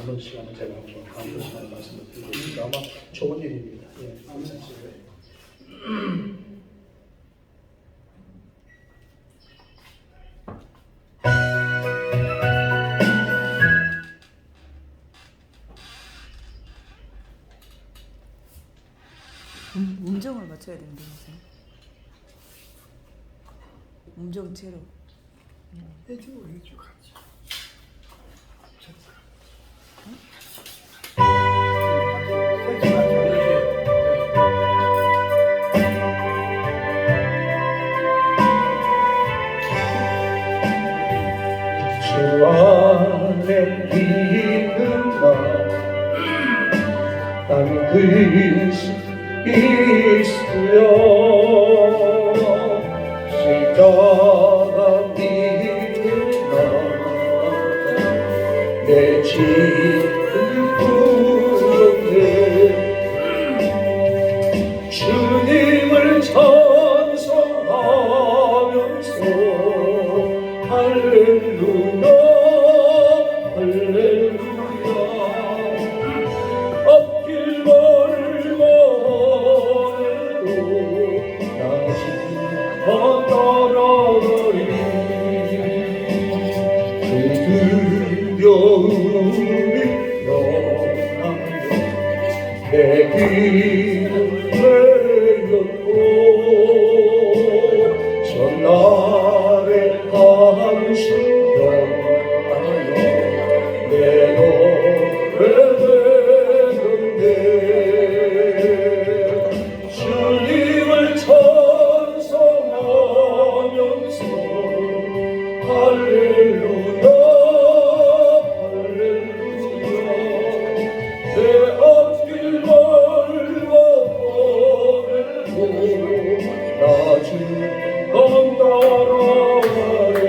남은 시간에 제가 한번 다음 시간에 말씀을 드리겠습니다. 아마 좋은 일입니다. 예. 음정을 맞춰야 되는데 선생님. 음정체로 해주고 같이. 주 안에 있는가 난 그리스도여 십자가 믿는 나내 죄를 부르네 주님을 찬송하면서 할렐루야 할렐루야 앞길 멀고 나지만 따라가리 그 두려움이 떠나며 내 길을 내렸고 전날의 한숨 떠나며 내 노래 부르는데 주님을 찬송하면서 할렐루야 할렐루야 내 앞길 멀고 보내고 나중은 따라가리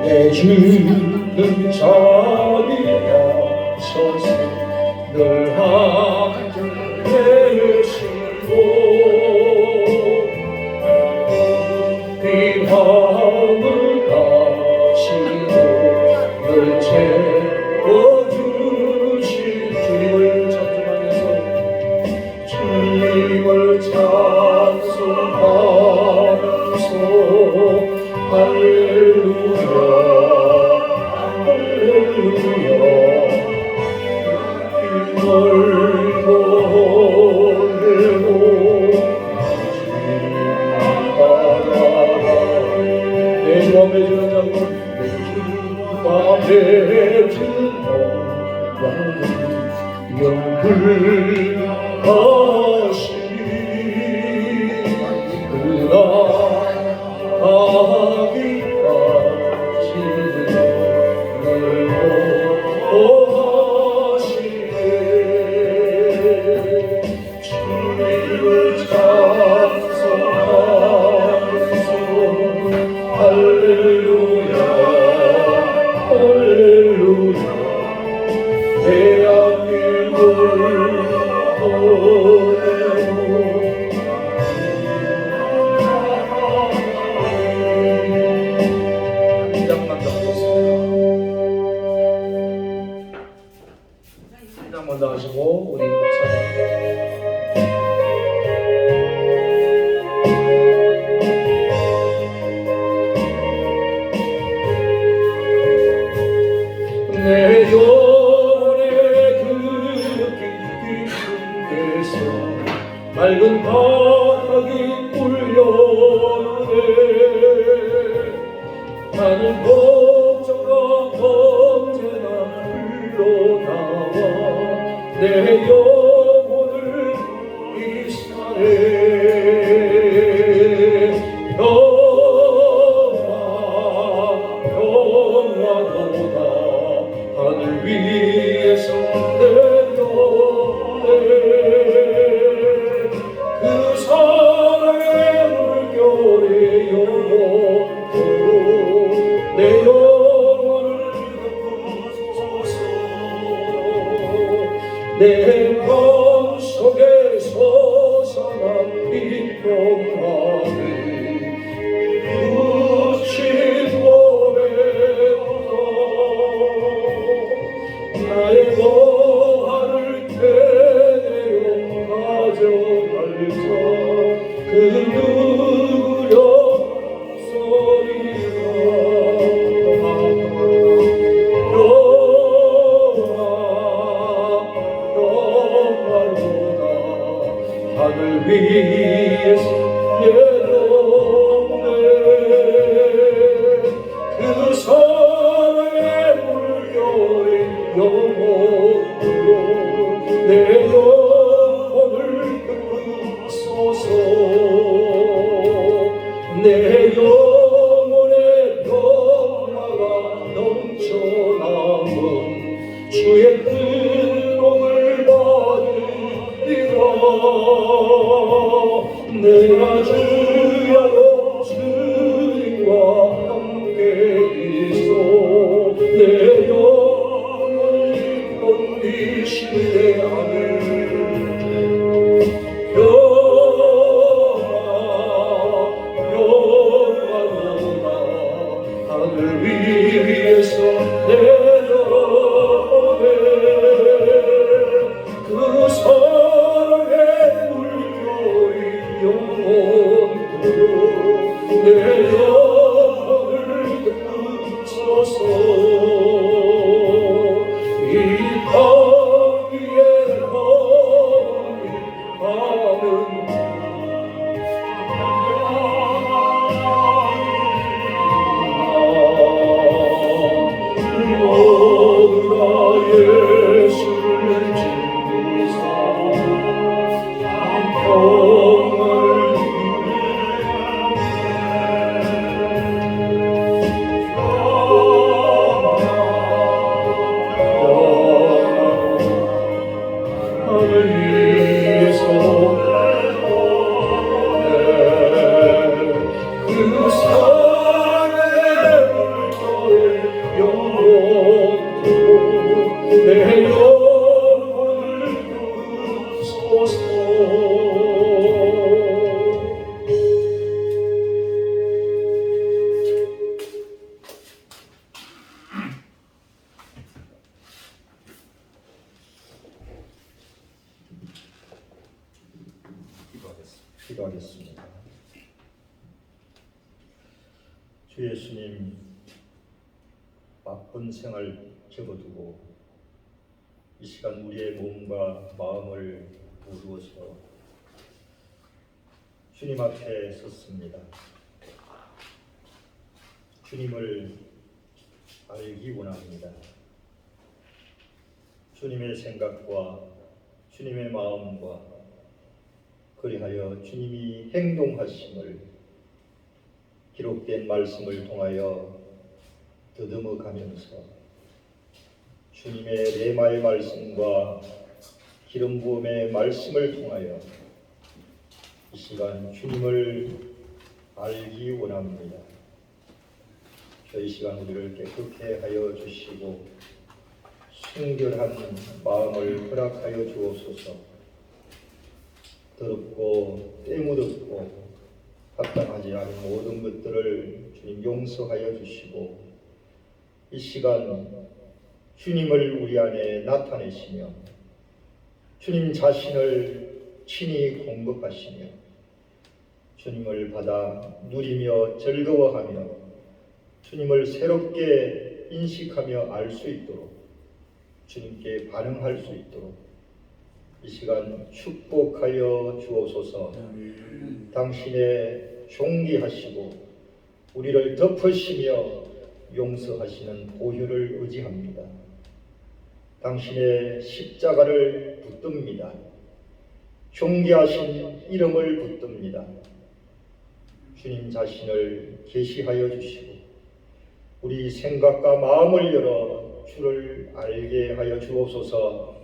내 주는 자비 하셔서 늘 함께하시고 비함을 가시고 늘 채워주실 주님을 찬송하면서 주님을 찬송하면서 할렐루야 할렐루야 멀고 멀고 내 주 앞에 주는 자는 내 주 앞에 주는 영불하시니 먼저 하시고 우리 내 영혼의 그 깊은 데서 맑은 바닥이 울려오네 나는 걱정과 언제나 흘러나와 내 영혼을 이스라엘 평화로다 하늘 위에서 내려오네 그 사랑의 물결의 영혼으로 내 영혼을 덮어주소서 내 마음속에 솟아난 이 평화를 부친 노래로다 영원으로 내 영혼을 끊소서. 내 영혼의 평화가 넘쳐남은 주의 큰 복을 받으리라. 내가 주야로 주님과 함께 있어 내 영혼이 건디시네. 하늘 위에서 내려오네. 그 사랑의 물결이 영원토록 내 영혼을 끊소서. 이 땅 위에 하는 예수를 진사 평화를 하늘 위에서 그 사랑의 물결 영원토록 내 영혼을 끊소서. 기도하겠습니다. 주 예수님, 바쁜 생활 접어두고 이 시간 우리의 몸과 마음을 무르어서 주님 앞에 섰습니다. 주님을 알기 원합니다. 주님의 생각과 주님의 마음과 그리하여 주님이 행동하심을 기록된 말씀을 통하여 더듬어 가면서 주님의 레마의 말씀과 기름 부음의 말씀을 통하여 이 시간 주님을 알기 원합니다. 저희 시간 우리를 깨끗게 하여 주시고 순결한 마음을 허락하여 주옵소서. 더럽고 때묻었고 합당하지 않은 모든 것들을 주님 용서하여 주시고 이 시간 주님을 우리 안에 나타내시며 주님 자신을 친히 공급하시며 주님을 받아 누리며 즐거워하며 주님을 새롭게 인식하며 알 수 있도록 주님께 반응할 수 있도록 이 시간 축복하여 주옵소서. 당신의 존귀하시고 우리를 덮으시며 용서하시는 보혈을 의지합니다. 당신의 십자가를 붙듭니다. 존귀하신 이름을 붙듭니다. 주님 자신을 계시하여 주시고 우리 생각과 마음을 열어 주를 알게 하여 주옵소서.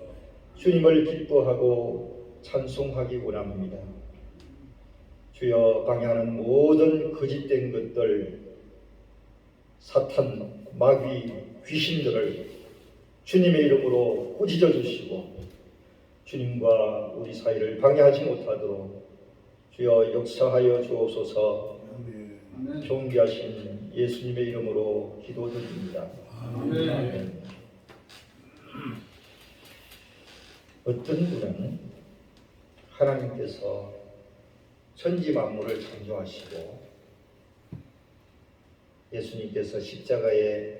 주님을 기뻐하고 찬송하기 원합니다. 주여, 방해하는 모든 거짓된 것들, 사탄, 마귀, 귀신들을 주님의 이름으로 꾸짖어 주시고 주님과 우리 사이를 방해하지 못하도록 주여 역사하여 주옵소서. 존귀하신 예수님의 이름으로 기도드립니다. 아멘. 어떤 분은 하나님께서 천지 만물을 창조하시고 예수님께서 십자가에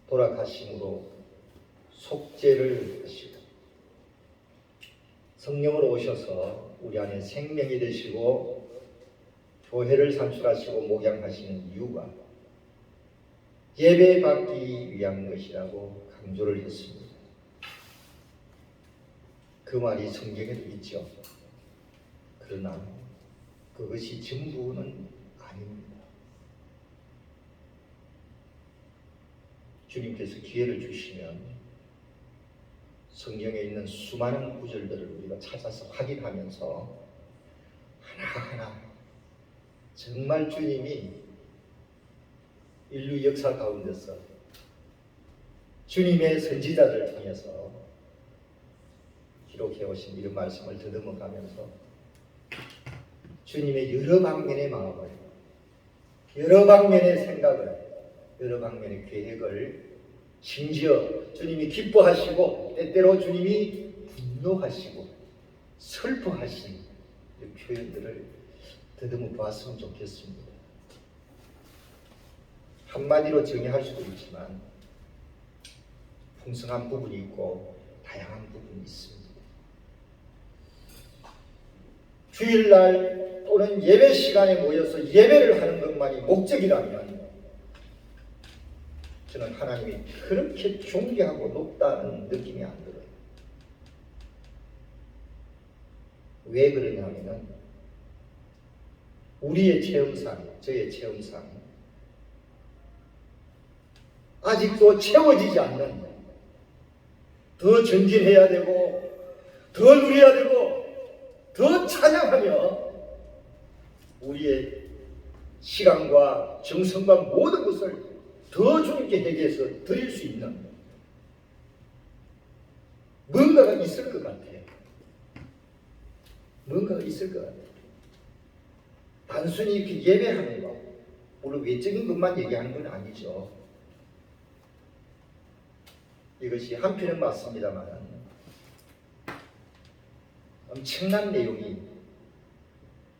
돌아가심으로 속죄를 하시고 성령으로 오셔서 우리 안에 생명이 되시고 교회를 산출하시고 목양하시는 이유가 예배받기 위한 것이라고 강조를 했습니다. 그 말이 성경에도 있죠. 그러나 그것이 전부는 아닙니다. 주님께서 기회를 주시면 성경에 있는 수많은 구절들을 우리가 찾아서 확인하면서 하나하나 정말 주님이 인류 역사 가운데서 주님의 선지자를 통해서 기록해 오신 이런 말씀을 더듬어 가면서 주님의 여러 방면의 마음을, 여러 방면의 생각을, 여러 방면의 계획을, 심지어 주님이 기뻐하시고 때때로 주님이 분노하시고 슬퍼하신 이 표현들을 더듬어 보았으면 좋겠습니다. 한마디로 정의할 수도 있지만 풍성한 부분이 있고 다양한 부분이 있습니다. 주일날 또는 예배 시간에 모여서 예배를 하는 것만이 목적이라면 저는 하나님이 그렇게 존귀하고 높다는 느낌이 안 들어요. 왜 그러냐면은 우리의 체험상, 저의 체험상 아직도 채워지지 않는, 더 전진해야 되고 더 누려야 되고 더 찬양하며 우리의 시간과 정성과 모든 것을 더 주님께 회개해서 드릴 수 있는 뭔가가 있을 것 같아요. 뭔가가 있을 것 같아요. 단순히 이렇게 예배하는 것, 물론 외적인 것만 얘기하는 건 아니죠. 이것이 한편은 맞습니다만 엄청난 내용이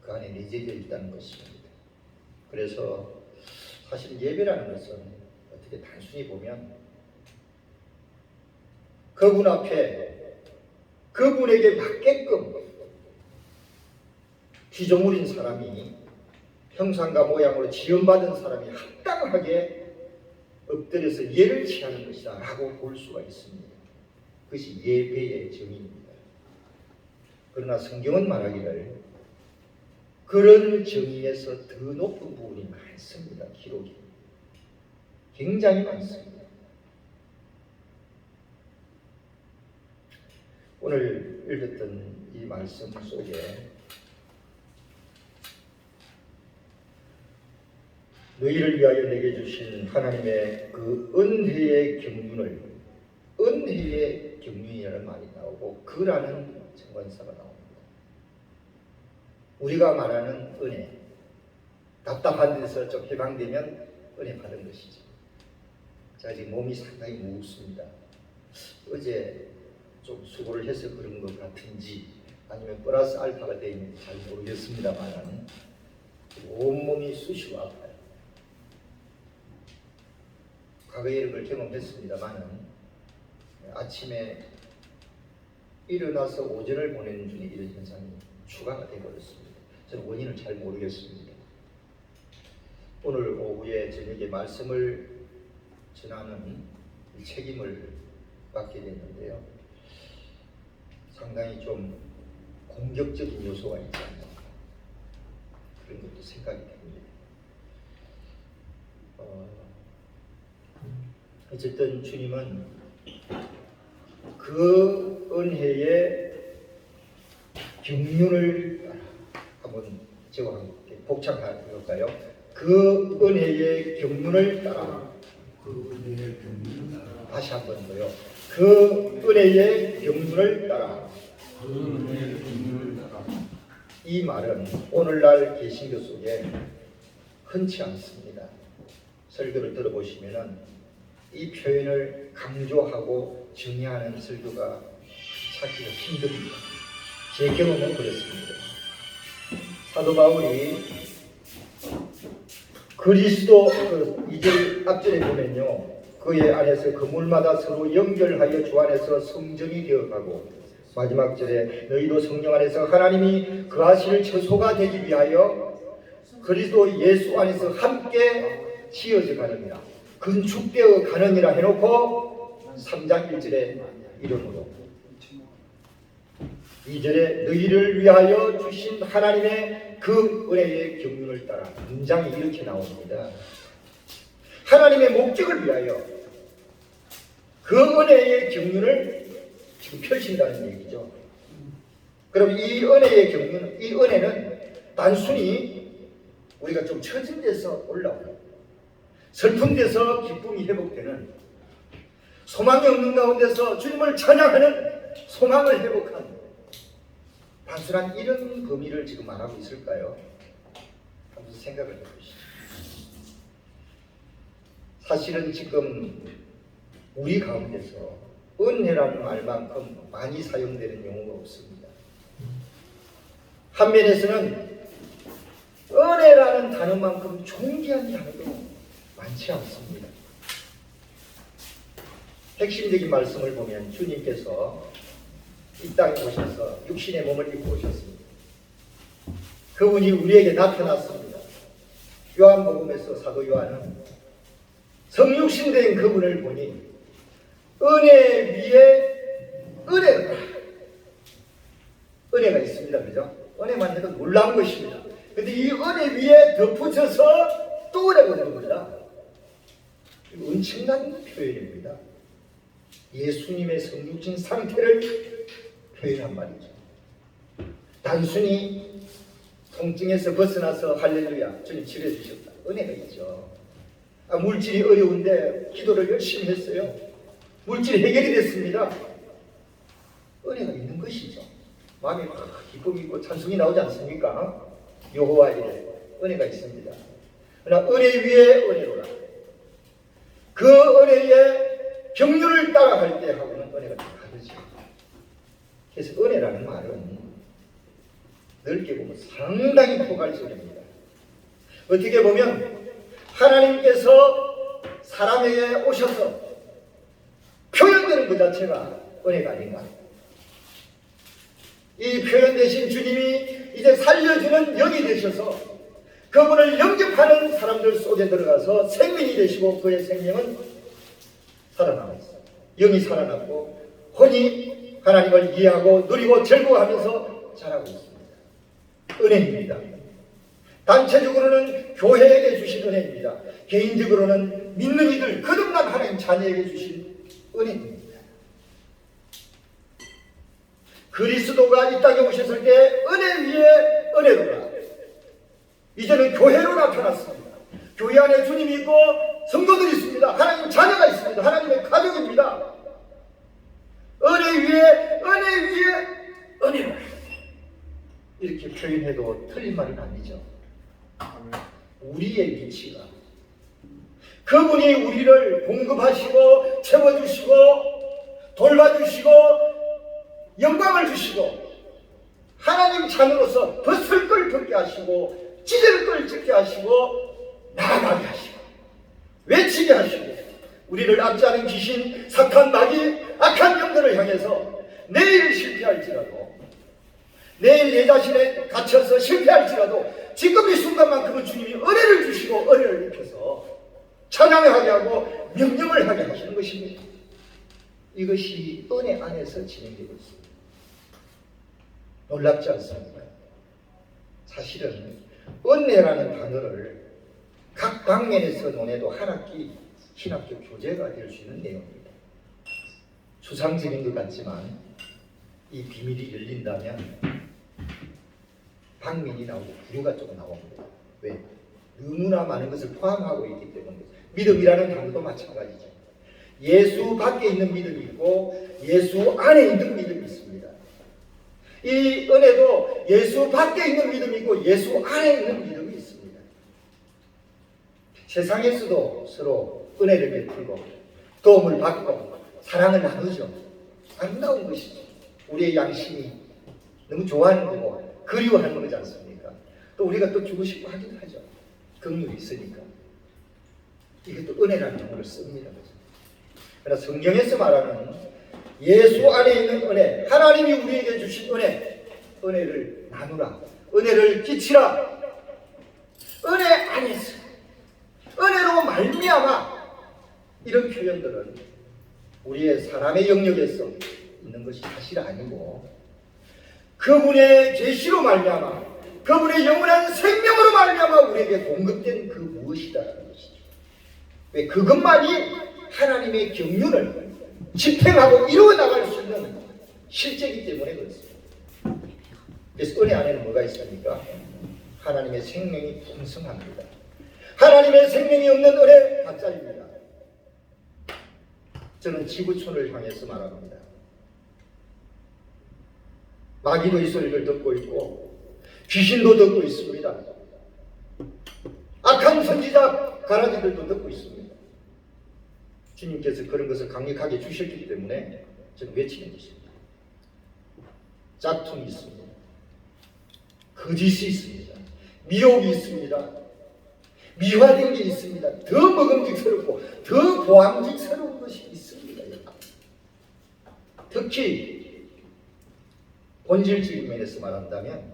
그 안에 내재되어 있다는 것입니다. 그래서 사실 예배라는 것은 어떻게 단순히 보면 그분 앞에 그분에게 맞게끔 피조물인 사람이 형상과 모양으로 지음받은 사람이 합당하게 엎드려서 예를 취하는 것이다 라고 볼 수가 있습니다. 그것이 예배의 정의입니다. 그러나 성경은 말하기를 그런 정의에서 더 높은 부분이 많습니다. 기록이 굉장히 많습니다. 오늘 읽었던 이 말씀 속에 너희를 위하여 내게 주신 하나님의 그 은혜의 경륜이라는 말이 나오고 그라는 정관사가 나옵니다. 우리가 말하는 은혜, 답답한 데서 좀 해방되면 은혜 받은 것이죠. 제가 지금 몸이 상당히 무겁습니다. 어제 좀 수고를 해서 그런 것 같은지 아니면 플러스 알파가 되어 있는지 잘 모르겠습니다만 온몸이 쑤시고 아파요. 과거에 이런 걸 경험했습니다만 아침에 일어나서 오전을 보내는 중에 이런 현상이 추가가 되어버렸습니다. 저는 원인을 잘 모르겠습니다. 오늘 오후에 저녁에 말씀을 전하는 책임을 맡게 됐는데요. 상당히 좀 공격적인 요소가 있지 않나 그런 것도 생각이 됩니다. 어쨌든 주님은 그 은혜의 경륜을 한번 제가 함께 복창할까요? 그 은혜의 경륜을 따라 다시 한 번 더요. 그 은혜의 경륜을 따라 이 말은 오늘날 개신교 속에 흔치 않습니다. 설교를 들어보시면 이 표현을 강조하고 정의하는 설교가 찾기가 힘듭니다. 제 경험은 그렇습니다. 사도 바울이 그리스도 2절 앞절에 보면요, 그의 안에서 그물마다 서로 연결하여 주 안에서 성전이 되어가고, 마지막 절에 너희도 성령 안에서 하나님이 그하실 처소가 되기 위하여 그리스도 예수 안에서 함께 지어져 가느니라. 건축되어 가느니라 해놓고 3장 1절에 이름으로 2절에 너희를 위하여 주신 하나님의 그 은혜의 경륜을 따라 문장이 이렇게 나옵니다. 하나님의 목적을 위하여 그 은혜의 경륜을 지금 펼친다는 얘기죠. 그럼 이 은혜의 경륜, 이 은혜는 단순히 우리가 좀 처진 데서 올라오고 슬픈 데서 기쁨이 회복되는, 소망이 없는 가운데서 주님을 찬양하는 소망을 회복하는 단순한 이런 범위를 지금 말하고 있을까요? 한번 생각을 해보시죠. 사실은 지금 우리 가운데서 은혜라는 말만큼 많이 사용되는 용어가 없습니다. 한면에서는 은혜라는 단어만큼 존귀한 단어도 많지 않습니다. 핵심적인 말씀을 보면 주님께서 이 땅에 오셔서 육신의 몸을 입고 오셨습니다. 그분이 우리에게 나타났습니다. 요한복음에서 사도 요한은 성육신 된 그분을 보니 은혜 위에 은혜가 있습니다. 그죠? 은혜만 해도 놀라운 것입니다. 근데 이 은혜 위에 덧붙여서 또 은혜가 오는 겁니다. 엄청난 표현입니다. 예수님의 성육신 상태를 표현한 말이죠. 단순히 통증에서 벗어나서 할렐루야 주님 치료해 주셨다, 은혜가 있죠. 물질이 어려운데 기도를 열심히 했어요. 물질이 해결이 됐습니다. 은혜가 있는 것이죠. 마음에 막 기쁨이 있고 찬송이 나오지 않습니까? 여호와 이레 은혜가 있습니다. 그러나 은혜 위에 은혜로라. 그 은혜의 경륜을 따라갈 때 하고는 은혜가 좀 다르죠. 그래서 은혜라는 말은 넓게 보면 상당히 포괄적입니다. 어떻게 보면 하나님께서 사람에게 오셔서 표현되는 그 자체가 은혜가 아닌가. 이 표현되신 주님이 이제 살려주는 영이 되셔서 그분을 영접하는 사람들 속에 들어가서 생명이 되시고 그의 생명은 살아나고 있어요. 영이 살아났고 혼이 하나님을 이해하고 누리고 즐거워하면서 자라고 있습니다. 은혜입니다. 단체적으로는 교회에게 주신 은혜입니다. 개인적으로는 믿는 이들 거듭난 하나님 자녀에게 주신 은혜입니다. 그리스도가 이 땅에 오셨을 때 은혜 위에 은혜로라. 이제는 교회로 나타났습니다. 교회 안에 주님이 있고 성도들이 있습니다. 하나님 자녀가 있습니다. 하나님의 가족입니다. 은혜 위에 은혜로 이렇게 표현해도 틀린 말은 아니죠. 우리의 위치가 그분이 우리를 공급하시고 채워주시고 돌봐주시고 영광을 주시고 하나님 자녀로서 벗을 걸 벗게 하시고 찢을 걸 찢게 하시고 나아가게 하시고 외치게 하시고 우리를 앞지 않은 귀신, 사탄, 마귀, 악한 영들을 향해서 내일 실패할지라도 내일 내 자신에 갇혀서 실패할지라도 지금 이 순간만큼은 주님이 은혜를 주시고 은혜를 입혀서 찬양하게 하고 명령을 하게 하시는 것입니다. 이것이 은혜 안에서 진행되고 있습니다. 놀랍지 않습니까? 사실은 은혜라는 단어를 각 방면에서 논해도 한 학기 신학교 교재가 될 수 있는 내용입니다. 추상적인 것 같지만 이 비밀이 열린다면 방면이 나오고 부류가 조금 나옵니다. 왜? 너무나 많은 것을 포함하고 있기 때문에. 믿음이라는 단어도 마찬가지죠. 예수 밖에 있는 믿음이 있고 예수 안에 있는 믿음이 있습니다. 이 은혜도 예수 밖에 있는 믿음이 있고 예수 안에 있는 믿음이 있습니다. 세상에서도 서로 은혜를 베풀고 도움을 받고 사랑을 나누죠. 아름다운 것이죠. 우리의 양심이 너무 좋아하는 거고 그리워하는 거지 않습니까? 또 우리가 또 주고 싶어 하기도 하죠. 긍휼이 있으니까. 이것도 은혜라는 용어를 씁니다. 그러나 성경에서 말하는 예수 안에 있는 은혜, 하나님이 우리에게 주신 은혜를 나누라, 은혜를 끼치라. 은혜 안에서, 은혜로 말미암아 이런 표현들은 우리의 사람의 영역에서 있는 것이 사실 아니고 그분의 계시로 말미암아 그분의 영원한 생명으로 말미암아 우리에게 공급된 그 무엇이다라는 것이죠. 왜 그것만이 하나님의 경륜을 집행하고 이루어 나갈 수 있는 실제이기 때문에 그렇습니다. 그래서 은혜 안에는 뭐가 있습니까? 하나님의 생명이 풍성합니다. 하나님의 생명이 없는 은혜 가짜입니다. 저는 지구촌을 향해서 말합니다. 마귀도 이 소리를 듣고 있고 귀신도 듣고 있습니다. 악한 선지자 가라지들도 듣고 있습니다. 주님께서 그런 것을 강력하게 주셨기 때문에 저는 외치는 것입니다. 짝퉁이 있습니다. 거짓이 있습니다. 미혹이 있습니다. 미화된 게 있습니다. 더 먹음직스럽고 더 보암직스러운 것이 있습니다. 특히 본질적인 면에서 말한다면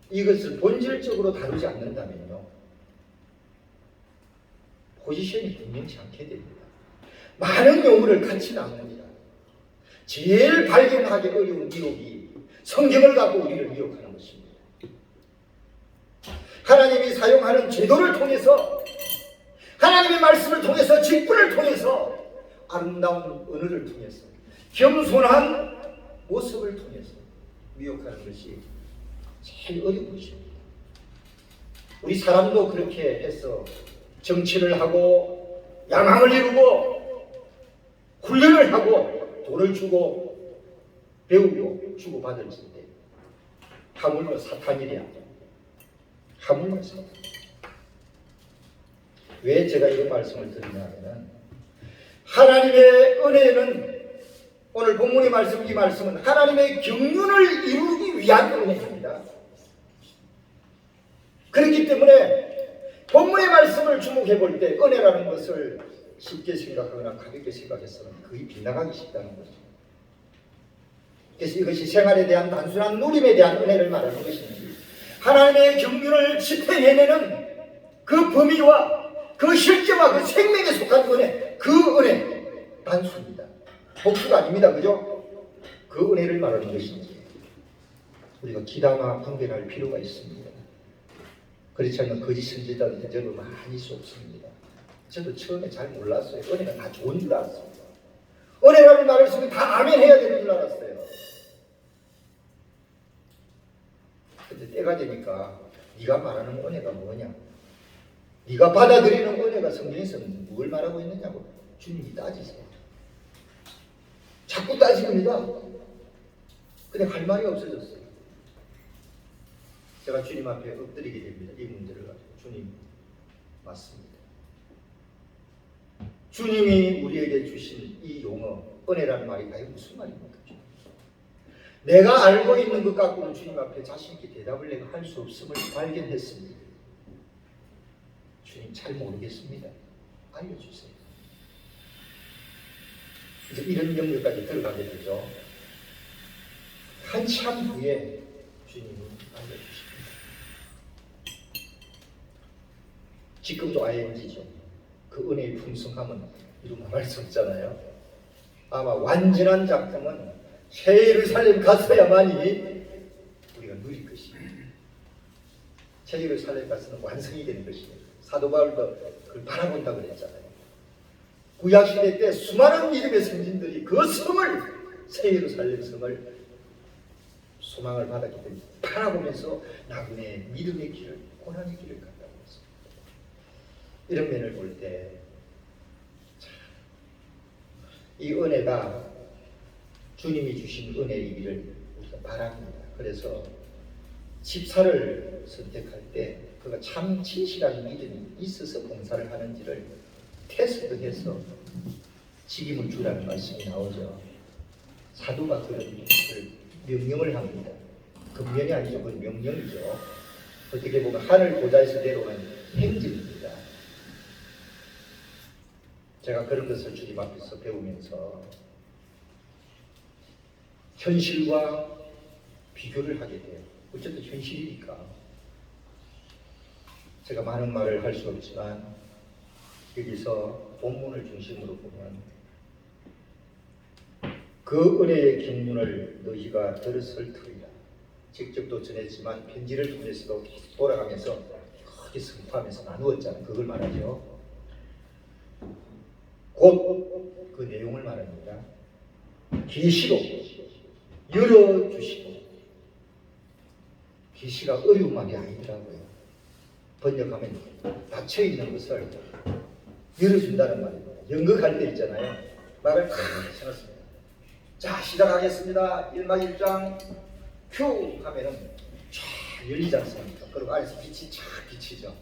이것을 본질적으로 다루지 않는다면요 포지션이 분명치 않게 됩니다. 많은 용어를 같이 나눕니다. 제일 발견하기 어려운 미혹이 성경을 갖고 우리를 미혹하는 것입니다. 하나님이 사용하는 제도를 통해서 하나님의 말씀을 통해서 직분을 통해서 아름다운 언어를 통해서 겸손한 모습을 통해서 미혹하는 것이 제일 어려운 것입니다. 우리 사람도 그렇게 해서 정치를 하고 야망을 이루고 훈련을 하고 돈을 주고 배우고 주고받을 텐데 하물며 사탄이랴. 하물며 사탄. 왜 제가 이런 말씀을 드리냐면 하나님의 은혜는 오늘 본문의 말씀, 이 말씀은 하나님의 경륜을 이루기 위한 은혜입니다. 그렇기 때문에 본문의 말씀을 주목해 볼 때 은혜라는 것을 쉽게 생각하거나 가볍게 생각해서는 거의 빗나가기 쉽다는 거죠. 그래서 이것이 생활에 대한 단순한 누림에 대한 은혜를 말하는 것인지 하나님의 경륜을 집행해내는 그 범위와 그 실제와 그 생명에 속한 은혜, 그 은혜 단수입니다. 복수가 아닙니다. 그죠? 그 은혜를 말하는 것인지 우리가 기다나 분별할 필요가 있습니다. 그렇지 않으면 거짓 선지자한테 저는 많이 속습니다. 저도 처음에 잘 몰랐어요. 은혜가 다 좋은 줄 알았습니다. 은혜라는 말을 쓰면 다 아멘 해야 되는 줄 알았어요. 근데 때가 되니까 네가 말하는 은혜가 뭐냐? 네가 받아들이는 은혜가 성경에서는 뭘 말하고 있느냐고 주님이 따지세요. 자꾸 따집니다. 근데 할 말이 없어졌어요. 제가 주님 앞에 엎드리게 됩니다. 이 문제를 가지고. 주님, 맞습니다. 주님이 우리에게 주신 이 용어, 은혜라는 말이 과연 무슨 말입니까? 내가 알고 있는 것 갖고는 주님 앞에 자신 있게 대답을 내가 할 수 없음을 발견했습니다. 주님, 잘 모르겠습니다. 알려주세요. 이제 이런 영역까지 들어가게 되죠. 한참 후에 주님은 알려주십니다. 지금도 ING죠. 그 은혜의 풍성함은 이루 말할 수 없잖아요. 아마 완전한 작품은 새 예루살렘 갔어야만이 우리가 누릴 것입니다. 새 예루살렘 가서는 완성이 되는 것입니다. 사도 바울도 그걸 바라본다고 그랬잖아요. 구약시대 때 수많은 이름의 선진들이 그 성을, 새 예루살렘 성을 소망을 받았기 때문에 바라보면서 나그네의 믿음의 길을, 고난의 길을 갔다고 했습니다. 이런 면을 볼 때 이 은혜가 주님이 주신 은혜이기를 우리가 바랍니다. 그래서 집사를 선택할 때 그가 참 진실한 믿음이 있어서 봉사를 하는지를 테스트해서 직임을 주라는 말씀이 나오죠. 사도가 그런 것을 명령을 합니다. 금명이 아니죠. 그건 명령이죠. 어떻게 보면 하늘 보좌에서 내려오는 행진입니다. 제가 그런 것을 주님 앞에서 배우면서 현실과 비교를 하게 돼요. 어쨌든 현실이니까. 제가 많은 말을 할 수 없지만 여기서 본문을 중심으로 보면 그 은혜의 경륜을 너희가 들었을 터이라. 직접도 전했지만 편지를 통해서도 계속 돌아가면서 크게 선포하면서 나누었잖아. 그걸 말하죠. 곧 그 내용을 말합니다. 계시로 열어주시고, 계시가 어려운 말이 아니더라고요. 번역하면 닫혀있는 것을 열어준다는 말입니다. 연극할 때 있잖아요. 말을 탁 해놨습니다. 자, 시작하겠습니다. 1막 1장 큐 하면은 쫙 열리지 않습니까? 그리고 안에서 빛이 쫙 비치죠.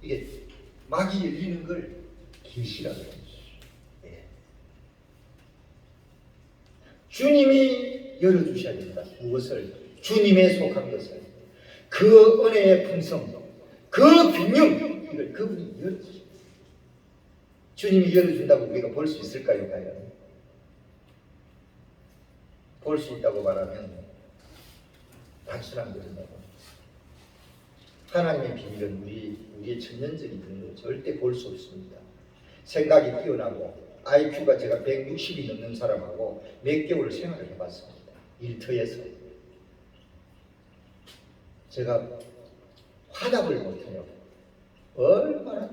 이게 막이 열리는 걸 계시라고 합니다. 예. 주님이 열어주셔야 됩니다. 무엇을? 주님에 속한 것을. 그 은혜의 풍성, 그 균형, 이걸 그분이 열어주십니다. 주님이 열어준다고 우리가 볼 수 있을까요? 과연? 볼 수 있다고 말하면 단순한 것이라고. 하나님의 비밀은 우리의 천년적인 비밀은 절대 볼 수 없습니다. 생각이 뛰어나고 IQ가 제가 160이 넘는 사람하고 몇 개월을 생활을 해봤습니다. 일터에서. 제가 화답을 못해요. 얼마나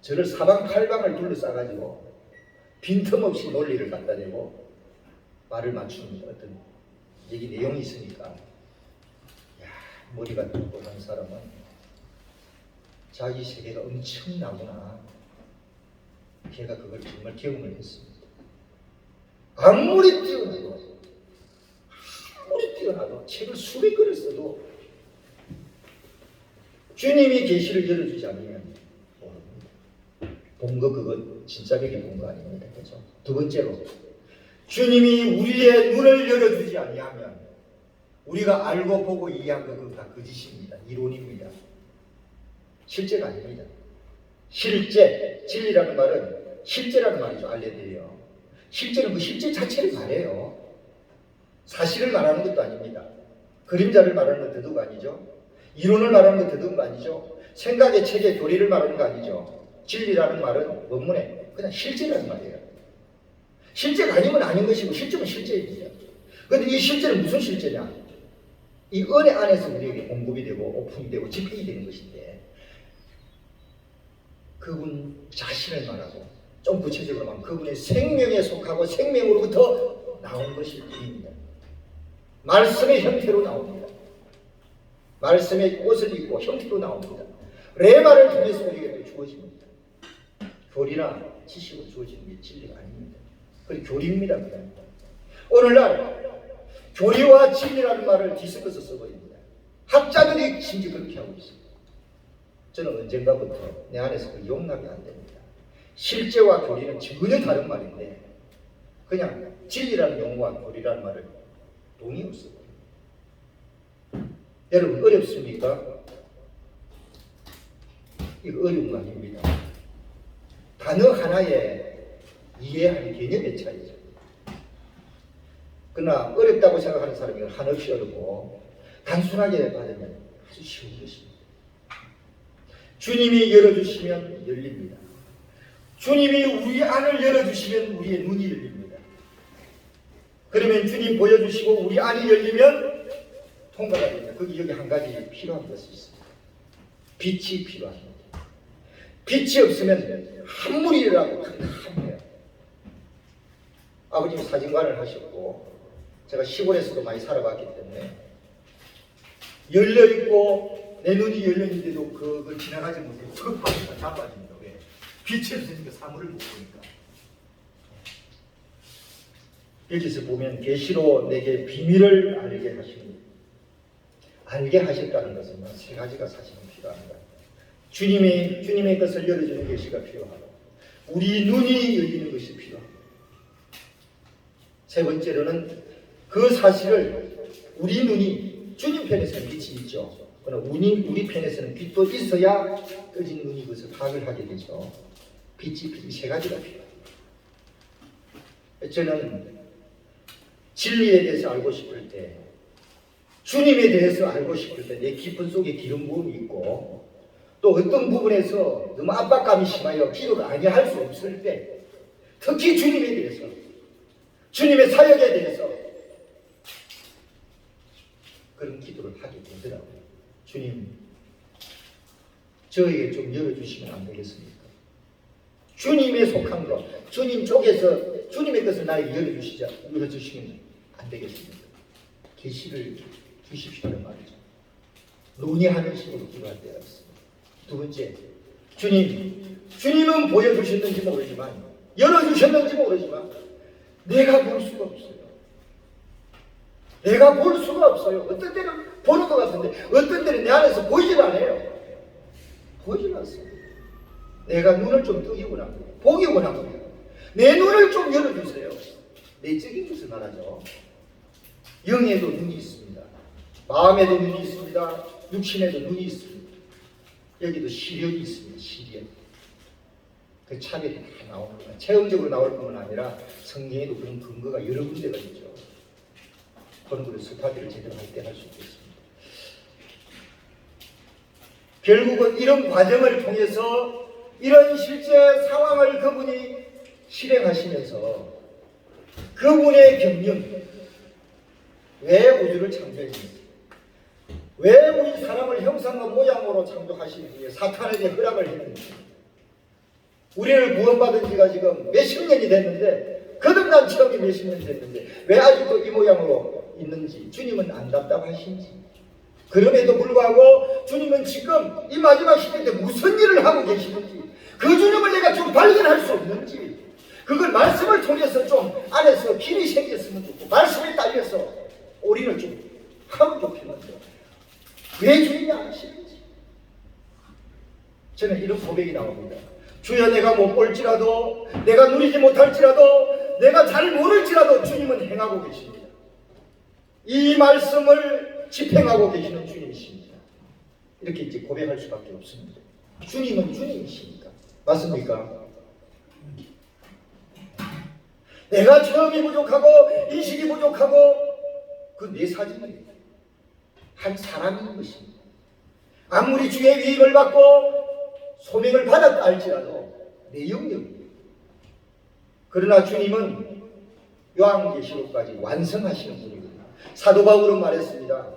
저를 사방팔방을 둘러싸가지고 빈틈없이 논리를 갖다 대고 말을 맞추는 어떤 얘기 내용이 있으니까, 야, 머리가 똑똑한 사람은 자기 세계가 엄청나구나. 제가 그걸 정말 경험을 했습니다. 아무리 뛰어나도 책을 수백 권을 써도 주님이 계시를 열어주지 않으면 모릅니다. 본 거 그거 진짜 되게 본 거 아닙니다. 그렇죠? 두 번째로, 주님이 우리의 눈을 열어주지 아니하면 우리가 알고 보고 이해한 거 그거 다 거짓입니다. 이론입니다. 실제가 아닙니다. 실제, 진리라는 말은 실제라는 말이죠. 알레드예요. 실제는 그 실제 자체를 말해요. 사실을 말하는 것도 아닙니다. 그림자를 말하는 것 더더욱 아니죠. 이론을 말하는 것 더더욱 아니죠. 생각의 체계, 교리를 말하는 거 아니죠. 진리라는 말은 원문에 그냥 실제라는 말이에요. 실제가 아니면 아닌 것이고 실제는 실제입니다. 그런데 이 실제는 무슨 실제냐? 이 은혜 안에서 우리에게 공급이 되고 오픈이 되고 집행이 되는 것인데, 그분 자신을 말하고 좀 구체적으로 말하면 그분의 생명에 속하고 생명으로부터 나온 것일 뿐입니다. 말씀의 형태로 나옵니다. 말씀의 옷을 입고 형태로 나옵니다. 레마를 통해서 우리에게 주어집니다. 교리나 지식으로 주어지는 게 진리가 아닙니다. 그게 교리입니다. 오늘날 교리와 진리라는 말을 뒤섞어서 써버립니다. 학자들이 심지어 그렇게 하고 있습니다. 저는 언젠가부터 내 안에서 그 용납이 안 됩니다. 실제와 교리는 전혀 다른 말인데 그냥 진리라는 용어와 교리라는 말을 동의로 써버립니다. 여러분, 어렵습니까? 이거 어려운 거 아닙니다. 단어 하나에 이해하는 개념의 차이죠. 그러나 어렵다고 생각하는 사람이 한없이 어렵고 단순하게 받으면 아주 쉬운 것입니다. 주님이 열어주시면 열립니다. 주님이 우리 안을 열어주시면 우리의 눈이 열립니다. 그러면 주님 보여주시고 우리 안이 열리면 통과가 됩니다. 여기 한 가지 필요한 것이 있습니다. 빛이 필요합니다. 빛이 없으면 한물이라고 한해요. 아버님이 사진관을 하셨고 제가 시골에서도 많이 살아봤기 때문에 열려있고 내 눈이 열렸는데도 그걸 지나가지 못해요. 급합니다. 자빠집니다. 왜? 빛이 없으니까 사물을 못 보니까. 여기서 보면 계시로 내게 비밀을 알게 하십니다. 알게 하셨다는 것은 세 가지가 사실은 필요합니다. 주님의 것을 열어주는 계시가 필요하고 우리 눈이 열리는 것이 필요합니다. 세 번째로는 그 사실을 우리 눈이 주님 편에서는 빛이 있죠. 그러나 우리 편에서는 빛도 있어야 꺼진 눈이 그것을 파악을 하게 되죠. 빛이 세 가지가 필요합니다. 저는 진리에 대해서 알고 싶을 때, 주님에 대해서 알고 싶을 때 내 깊은 속에 기름 부음이 있고 또 어떤 부분에서 너무 압박감이 심하여 기도가 아니할 수 없을 때, 특히 주님에 대해서, 주님의 사역에 대해서 그런 기도를 하게 되더라고요. 주님, 저에게 좀 열어주시면 안 되겠습니까? 주님에 속한 것, 주님 쪽에서 주님의 것을 나에게 열어주시면 안 되겠습니까? 계시를 주십시오는 말이죠. 논의하는 식으로 기도할 때가 있습니다. 두 번째, 주님은 보여주셨는지 모르지만, 열어주셨는지 모르지만 내가 볼 수가 없어요. 내가 볼 수가 없어요. 어떤 때는 보는 것 같은데 어떤 때는 내 안에서 보이질 않아요. 보이질 않습니다. 내가 눈을 좀 뜨기 원합니다. 보기 원합니다. 내 눈을 좀 열어주세요. 내적인 것을 말하죠. 영에도 눈이 있습니다. 마음에도 눈이 있습니다. 육신에도 눈이 있습니다. 여기도 시련이 있습니다. 시련. 그 차별이 다 나오는 거예요. 체험적으로 나올 뿐만 아니라 성경에도 그런 근거가 여러 군데가 있죠. 그런 것을 스타디를 제대로 할 때 할 수 있겠습니다. 결국은 이런 과정을 통해서 이런 실제 상황을 그분이 실행하시면서 그분의 경륜, 왜 우주를 창조했는지, 왜 우리 사람을 형상과 모양으로 창조하시기 위해 사탄에게 허락을 했는지, 우리를 구원받은 지가 지금 몇십 년이 됐는데, 거듭난 체험이 몇십 년이 됐는데 왜 아직도 이 모양으로 있는지 주님은 안 답답하신지, 그럼에도 불구하고 주님은 지금 이 마지막 시대 때 무슨 일을 하고 계시는지, 그 주님을 내가 좀 발견할 수 없는지, 그걸 말씀을 통해서 좀 안에서 길이 생겼으면 좋고, 말씀에 딸려서 우리를 좀 하면 좋겠는데 왜 주님이 안 하시는지. 저는 이런 고백이 나옵니다. 주여, 내가 못 볼지라도, 내가 누리지 못할지라도, 내가 잘 모를지라도 주님은 행하고 계십니다. 이 말씀을 집행하고 계시는 주님이십니다. 이렇게 이제 고백할 수밖에 없습니다. 주님은 주님이시니까. 맞습니까? 내가 체험이 부족하고 인식이 부족하고 그 내 사진은 한 사람인 것입니다. 아무리 주의 위임을 받고 소명을 받았다 할지라도 내 영역입니다. 그러나 주님은 요한계시록까지 완성하시는 분이거든요. 사도 바울은 말했습니다.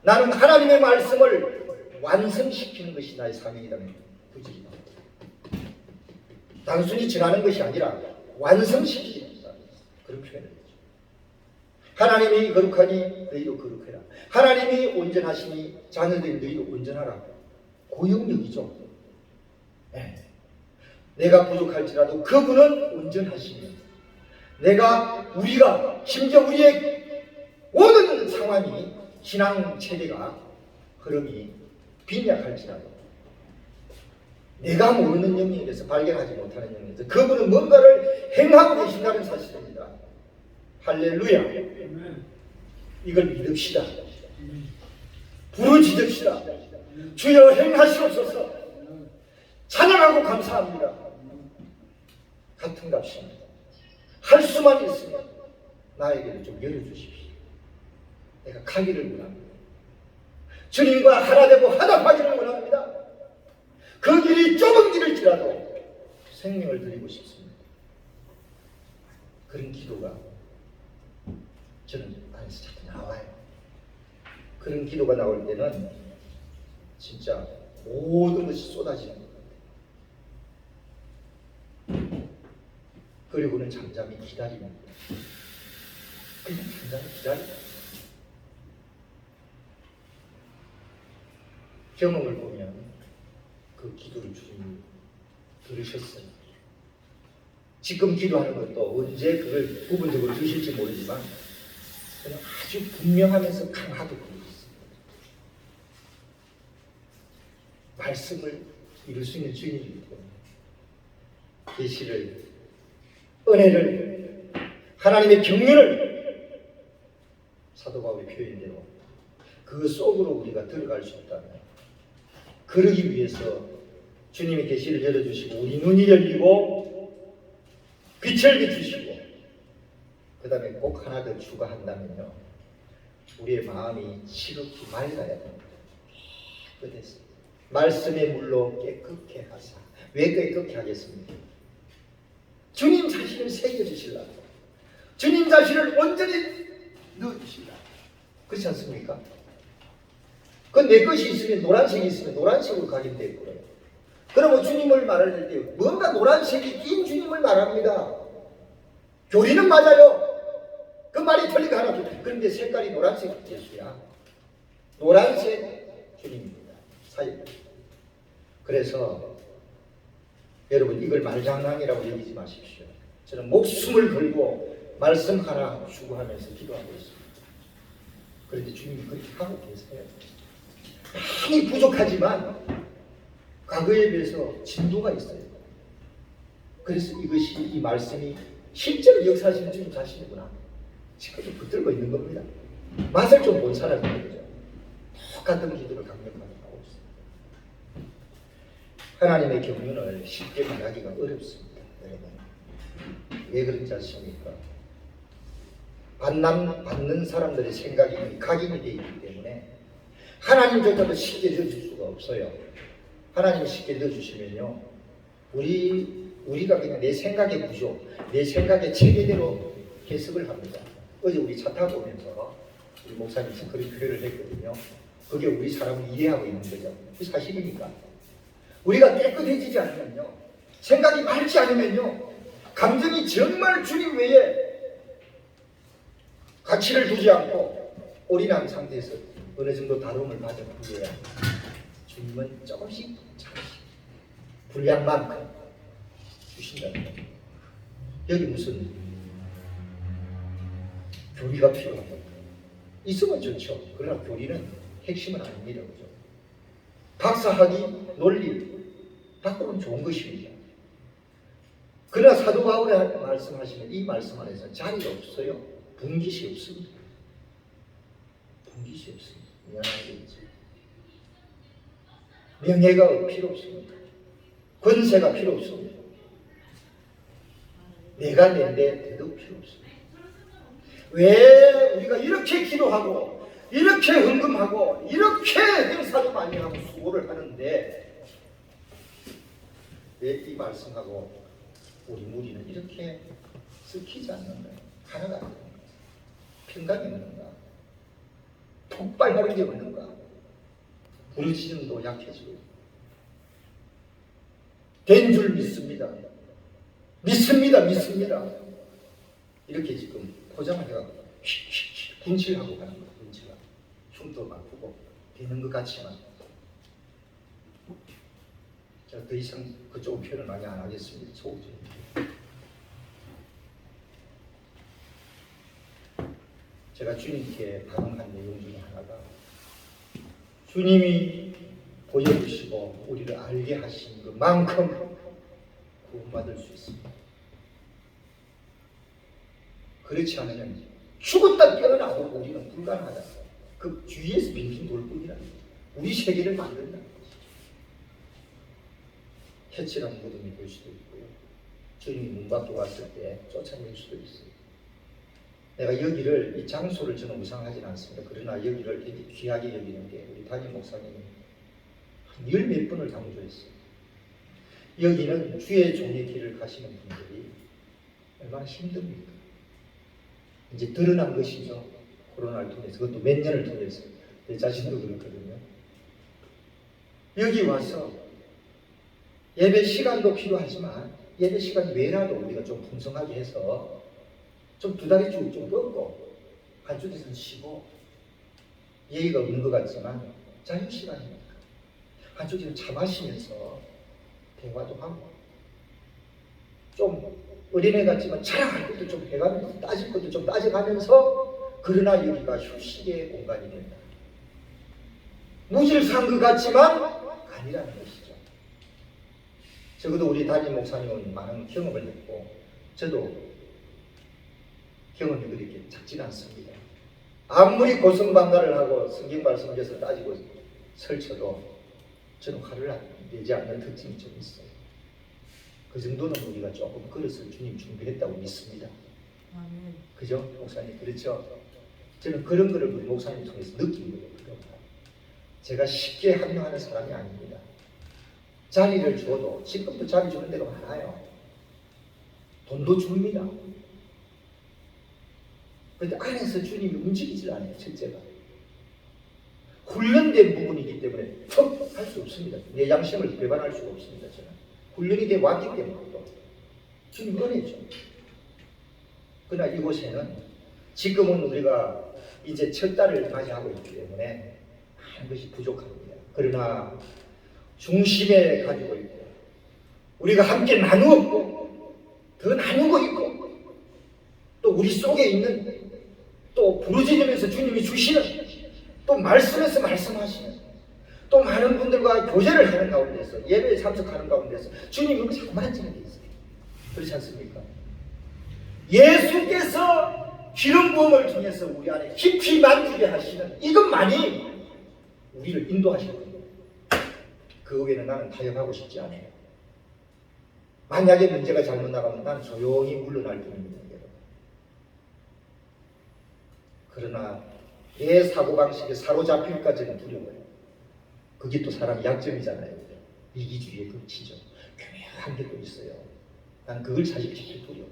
나는 하나님의 말씀을 완성시키는 것이 나의 사명이라는 구절이다. 단순히 전하는 것이 아니라 완성시키는 것이다. 그런 표현을 했죠. 하나님이 거룩하니 너희도 거룩해라. 하나님이 온전하시니 자녀들이 너희도 온전하라. 그 영역이죠. 네. 내가 부족할지라도 그분은 온전하시니, 우리가 심지어 우리의 모든 상황이, 신앙 체계가, 흐름이 빈약할지라도, 내가 모르는 영역에서 발견하지 못하는 영역에서 그분은 뭔가를 행하고 계신다는 사실입니다. 할렐루야. 이걸 믿읍시다. 부르짖읍시다. 주여 행하시옵소서. 찬양하고 감사합니다. 같은 값입니다. 할 수만 있으면 나에게도 좀 열어주십시오. 내가 가기를 원합니다. 주님과 하나 되고 화답하기를 원합니다. 그 길이 좁은 길일지라도 생명을 드리고 싶습니다. 그런 기도가 저는 안에서 자꾸 나와요. 그런 기도가 나올 때는 진짜 모든 것이 쏟아지는 것 같아요. 그리고는 잠잠히 기다리는 거예요. 그냥 잠잠히 기다리는 거예요. 경험을 보면 그 기도를 주님이 들으셨어요. 지금 기도하는 것도 언제 그걸 부분적으로 주실지 모르지만 저는 아주 분명하면서 강하게 보고 있습니다. 말씀을 이룰 수 있는 주님이기 때문에 계시를, 은혜를, 하나님의 경륜을 사도 바울의 표현대로 그 속으로 우리가 들어갈 수 있다면, 그러기 위해서 주님의 계시를 열어주시고 우리 눈이 열리고 빛을 비추시고, 그 다음에 꼭 하나 더 추가한다면요, 우리의 마음이 지극히 맑아야 됩니다. 깨끗했습니다. 말씀의 물로 깨끗게 하사. 왜 깨끗게 하겠습니까? 주님 자신을 새겨주시려고, 주님 자신을 온전히 넣어주시려고. 그렇지 않습니까? 그 내 것이 있으면, 노란색이 있으면 노란색으로 각인될 거예요. 그러면 주님을 말할 때 뭔가 노란색이 낀 주님을 말합니다. 교리는 맞아요. 그 말이 틀리가 하나. 그런데 색깔이 노란색 예수야. 노란색 주님입니다. 사역. 그래서 여러분, 이걸 말장난이라고 여기지 마십시오. 저는 목숨을 걸고 말씀 하나 추구하면서 기도하고 있습니다. 그런데 주님이 그렇게 하고 계세요. 많이 부족하지만 과거에 비해서 진도가 있어요. 그래서 이것이, 이 말씀이 실제로 역사하시는 주님 자신이구나, 지금도 붙들고 있는 겁니다. 맛을 좀 못 살아가는 거죠. 똑같은 기도를 강력하게 하고 있습니다. 하나님의 경륜을 쉽게 말하기가 어렵습니다. 여러분, 왜 그런지 아십니까? 받는 사람들의 생각이 각인이 되어 있기 때문에 하나님조차도 쉽게 넣어줄 수가 없어요. 하나님이 쉽게 넣어주시면요, 우리가 그냥 내 생각의 구조, 내 생각의 체계대로 해석을 합니다. 어제 우리 차 타고 오면서 우리 목사님이 그런 표현을 했거든요. 그게 우리 사람을 이해하고 있는 거죠. 그 사실이니까. 우리가 깨끗해지지 않으면요, 생각이 맑지 않으면요, 감정이 정말 주님 외에 가치를 두지 않고 올인한 상태에서 어느 정도 다rum을 받은 후에야 주님은 조금씩 분량만큼 주신다는 거예요. 여기 무슨 교리가 필요합니까? 있으면 좋죠. 그러나 교리는 핵심은 아닙니다. 그죠? 박사학위, 논리 밖으로는 좋은 것입니다. 그러나 사도 바울이 말씀하시면 이 말씀 안에서 자리가 없어요. 분깃이 없습니다. 분깃이 없습니다. 미안하겠지. 명예가 필요 없습니다. 권세가 필요 없습니다. 내가 낸데 대도 필요 없습니다. 왜 우리가 이렇게 기도하고 이렇게 헌금하고 이렇게 행사도 많이 하고 수고를 하는데 왜 이 말씀하고 우리 무리는 이렇게 썩히지 않는가? 하나가 안 되는가? 평강이 없는가? 폭발하는 게 없는가? 부르짖음도 약해지고 된 줄 믿습니다. 믿습니다. 이렇게 지금 포장을 해가지고 분칠하고 가는 거예요. 분칠하고 흉도 바꾸고 되는 것 같지만 제가 더 이상 그쪽 표현을 많이 안 하겠습니다. 소우주의. 제가 주님께 반응한 내용 중에 하나가 주님이 보여주시고 우리를 알게 하신 것만큼 구원받을 수 있습니다. 그렇지 않으면 죽었다 깨어나도 우리는 불가능하다. 그 주위에서 빙빙 돌 뿐이라 우리 세계를 만든다는 것이죠. 해칠한 무덤이 될 수도 있고요. 주님이 문 밖에 왔을 때 쫓아낼 수도 있어요. 내가 여기를, 이 장소를 저는 우상하지는 않습니다. 그러나 여기를 되게 귀하게 여기는 게 우리 담임 목사님이 한 열 몇 번을 강조했어요. 여기는 주의 종의 길을 가시는 분들이 얼마나 힘듭니까? 이제 드러난 것이죠. 코로나를 통해서. 그것도 몇 년을 통해서. 내 자신도 그렇거든요. 여기 와서 예배 시간도 필요하지만 예배 시간 외라도 우리가 좀 풍성하게 해서 좀 두 다리 쭉 좀 뻗고 한쪽에서는 쉬고 예의가 없는 것 같지만 자유시간이니까 한쪽에서 차 마시면서 대화도 하고 좀 어린애 같지만 자랑할 것도 좀 해가면서 따질 것도 좀 따져가면서 그러나 여기가 휴식의 공간이 된다. 무질서한 것 같지만 아니라는 것이죠. 적어도 우리 담임 목사님은 많은 경험을 했고 저도 경험이 그렇게 작지는 않습니다. 아무리 고성방가를 하고 성경 말씀에서 따지고 설쳐도 저는 화를 내지 않는 특징이 좀 있어요. 그 정도는 우리가 조금 그릇을 주님 준비했다고 믿습니다. 아멘. 그죠? 목사님, 그렇죠? 저는 그런 거를 우리 목사님 통해서 느낀 거예요. 제가 쉽게 합류하는 사람이 아닙니다. 자리를 줘도 지금도 자리 주는 데가 많아요. 돈도 줍니다. 그런데 안에서 주님이 움직이질 않아요. 첫째가 훈련된 부분이기 때문에 턱 할 수 없습니다. 내 양심을 배반할 수가 없습니다. 저는 훈련이 돼 왔기 때문에 또 주님 은혜죠. 그러나 이곳에는 지금은 우리가 이제 첫 달을 맞이하고 있기 때문에 많은 것이 부족합니다. 그러나 중심에 가지고 있고 우리가 함께 나누었고 더 나누고 있고 또 우리 속에 있는 또 부르짖으면서 주님이 주시는 또 말씀에서 말씀하시는 또 많은 분들과 교제를 하는 가운데서 예배에 참석하는 가운데서 주님은 자꾸 만지는 게 있어요. 그렇지 않습니까? 예수께서 기름 부음을 통해서 우리 안에 깊이 만지게 하시는 이것만이 우리를 인도하실 겁니다. 그 외에는 나는 타협하고 싶지 않아요. 만약에 문제가 잘못 나가면 나는 조용히 물러날 뿐입니다. 그러나 내 사고방식에 사로잡힐까지는 두려워요. 그게 또 사람의 약점이잖아요. 이기주의의 극치죠. 교묘한 게 또 있어요. 난 그걸 사실 제일 두려워.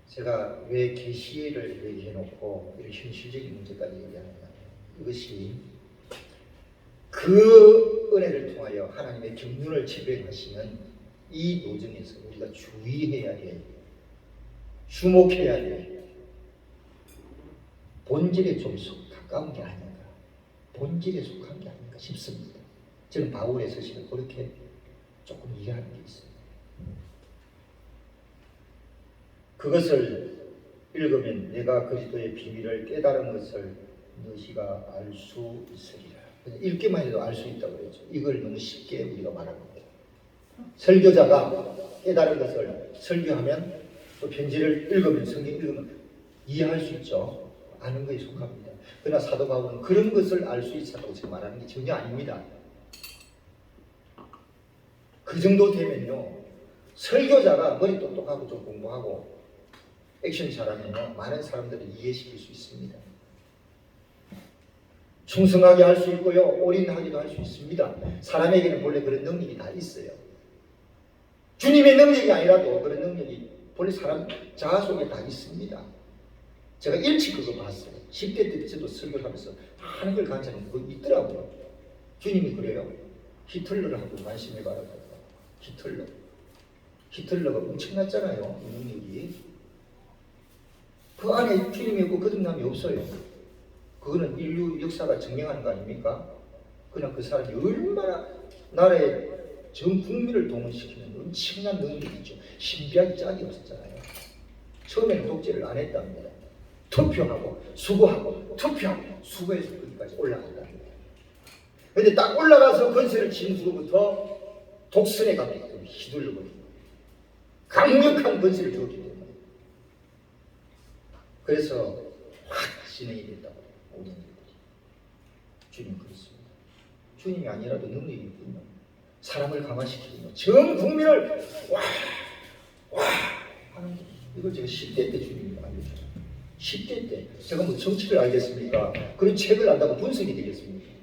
제가 왜 계시를 얘기해놓고 이런 현실적인 문제까지 얘기하느냐. 이것이 그 은혜를 통하여 하나님의 경륜을 체배하시는 이 노정에서 우리가 주의해야 될, 주목해야 될 본질에 좀 가까운 게 아닌가, 본질에 속한 게 아닌가 싶습니다. 저는 바울의 서신을 그렇게 조금 이해하는 게 있습니다. 그것을 읽으면 내가 그리스도의 비밀을 깨달은 것을 너희가 알 수 있으리라. 읽기만 해도 알 수 있다고 그랬죠. 이걸 너무 쉽게 우리가 말한 겁니다. 설교자가 깨달은 것을 설교하면 또 편지를 읽으면 성경 읽으면 이해할 수 있죠. 아는 것에 속합니다. 그러나 사도 바울은 그런 것을 알 수 있었다고 제가 말하는 게 전혀 아닙니다. 그 정도 되면요, 설교자가 머리 똑똑하고 좀 공부하고 액션 잘하면요, 많은 사람들을 이해시킬 수 있습니다. 충성하게 할 수 있고요, 올인하기도 할 수 있습니다. 사람에게는 원래 그런 능력이 다 있어요. 주님의 능력이 아니라도 그런 능력이 본래 사람 자아 속에 다 있습니다. 제가 일찍 그거 봤어요. 10대 때 저도 설교를 하면서 하는 걸 간증하는 거 있더라고요. 주님이 그래요. 히틀러를 한번 관심해봐라. 히틀러가 엄청났잖아요. 이 능력이. 그 안에 주님이 없고 거듭남이 없어요. 그거는 인류 역사가 증명하는 거 아닙니까? 그냥 그 사람이 얼마나 나라의 전 국민을 동원시키는 엄청난 능력이 있죠. 신비하게 짝이 없었잖아요. 처음에는 독재를 안 했답니다. 투표하고 수고하고 투표하고 수고해서 거기까지 올라간답니다. 그런데 딱 올라가서 권세를 쥔 후로부터 독선에 가기 때문에 휘둘러버리고 강력한 권세를 주었기 때문에 그래서 확 진행이 됐다고 해요. 모든 일들이. 주님 그렇습니다. 주님이 아니라도 능력이 있군요. 사람을 강화시키군요. 전 국민을 와 하는 거. 이걸 제가 10대 때 주님이 알려줘요. 10대 때 제가 뭐 정치를 알겠습니까? 그런 책을 안다고 분석이 되겠습니까?